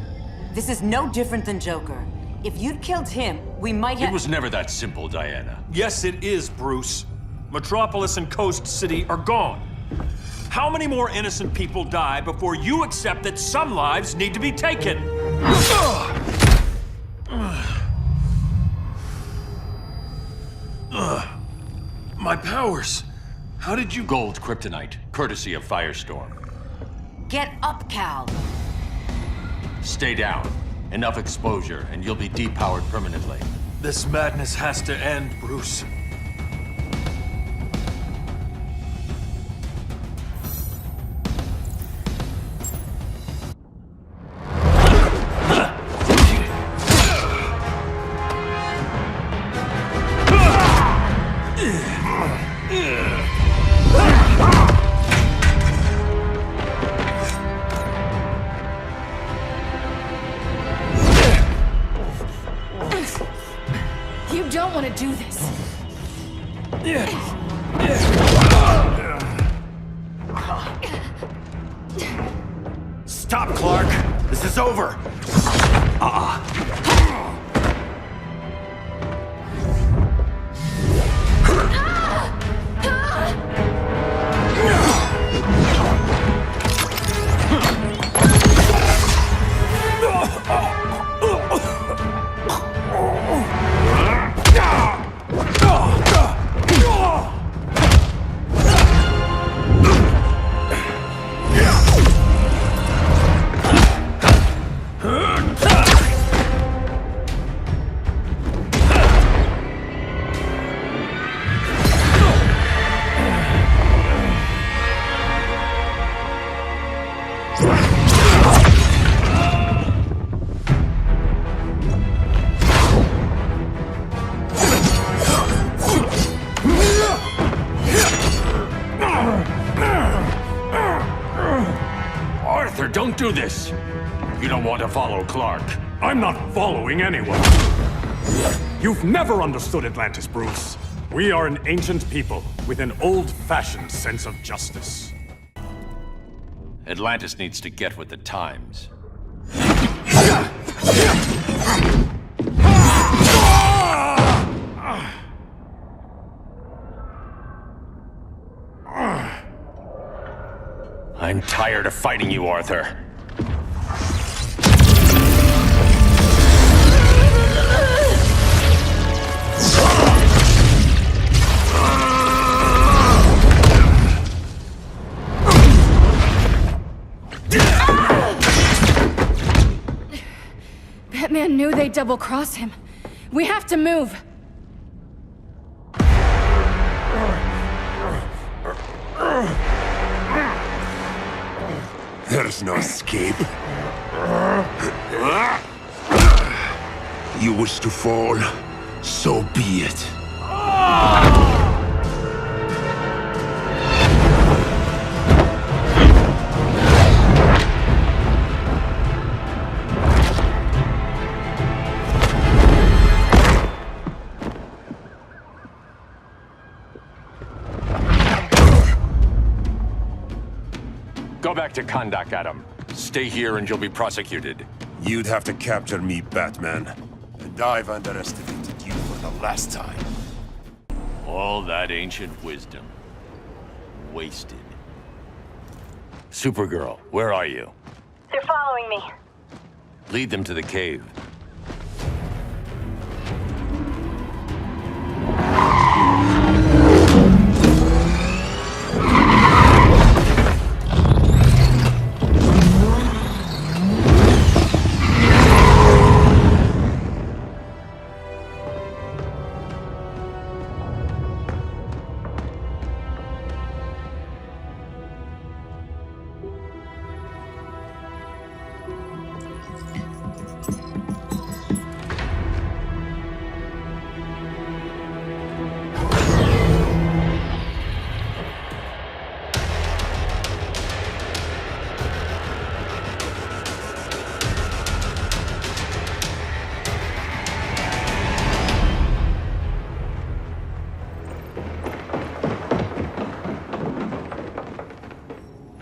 This is no different than Joker. If you'd killed him, we might have— It was never that simple, Diana. Yes, it is, Bruce. Metropolis and Coast City are gone. How many more innocent people die before you accept that some lives need to be taken? My powers. How did you— Gold kryptonite, courtesy of Firestorm. Get up, Cal. Stay down. Enough exposure, and you'll be depowered permanently. This madness has to end, Bruce. You don't want to do this. Stop, Clark! This is over! Arthur, don't do this! You don't want to follow Clark. I'm not following anyone. You've never understood Atlantis, Bruce. We are an ancient people with an old-fashioned sense of justice. Atlantis needs to get with the times. I'm tired of fighting you, Arthur. Batman knew they'd double-cross him. We have to move. There's no escape. You wish to fall, so be it. Go back to Kahndaq, Adam. Stay here and you'll be prosecuted. You'd have to capture me, Batman. And I've underestimated you for the last time. All that ancient wisdom. Wasted. Supergirl, where are you? They're following me. Lead them to the cave.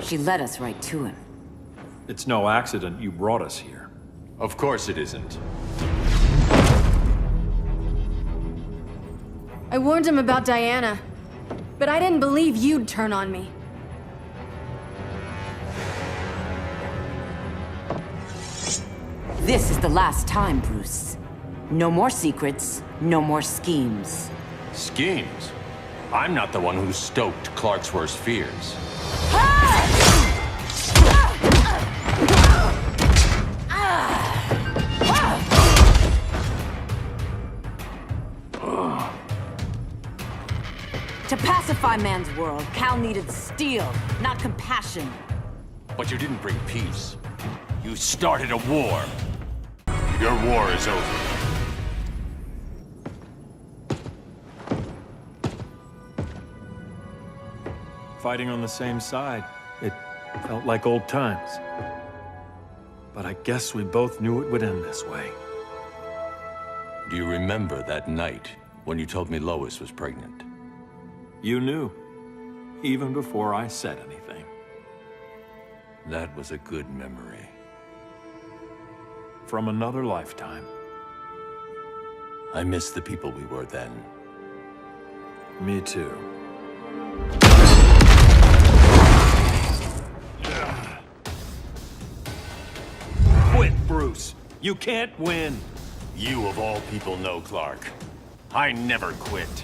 She led us right to him. It's no accident you brought us here. Of course it isn't. I warned him about Diana, but I didn't believe you'd turn on me. This is the last time, Bruce. No more secrets, no more schemes. Schemes? I'm not the one who stoked Clark's worst fears. To pacify man's world, Cal needed steel, not compassion. But you didn't bring peace. You started a war. Your war is over. Fighting on the same side, it felt like old times. But I guess we both knew it would end this way. Do you remember that night when you told me Lois was pregnant? You knew, even before I said anything. That was a good memory. From another lifetime. I miss the people we were then. Me too. Quit, Bruce. You can't win. You of all people know Clark. I never quit.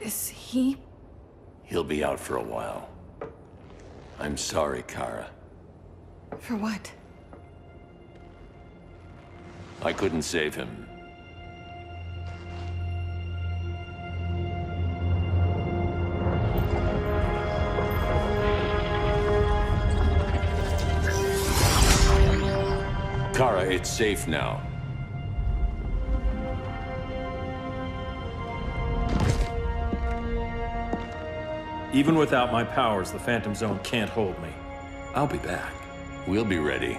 Is he? He'll be out for a while. I'm sorry, Kara. For what? I couldn't save him. Kara, it's safe now. Even without my powers, the Phantom Zone can't hold me. I'll be back. We'll be ready.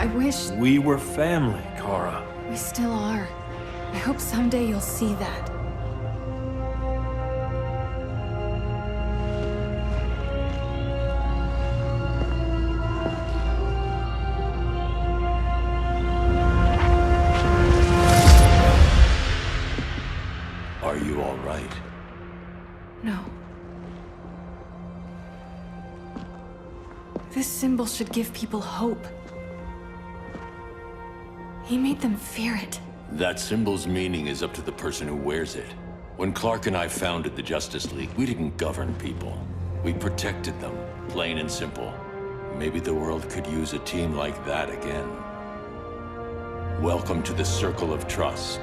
I wish... We were family, Kara. We still are. I hope someday you'll see that. Are you all right? No. This symbol should give people hope. He made them fear it. That symbol's meaning is up to the person who wears it. When Clark and I founded the Justice League, we didn't govern people. We protected them, plain and simple. Maybe the world could use a team like that again. Welcome to the Circle of Trust.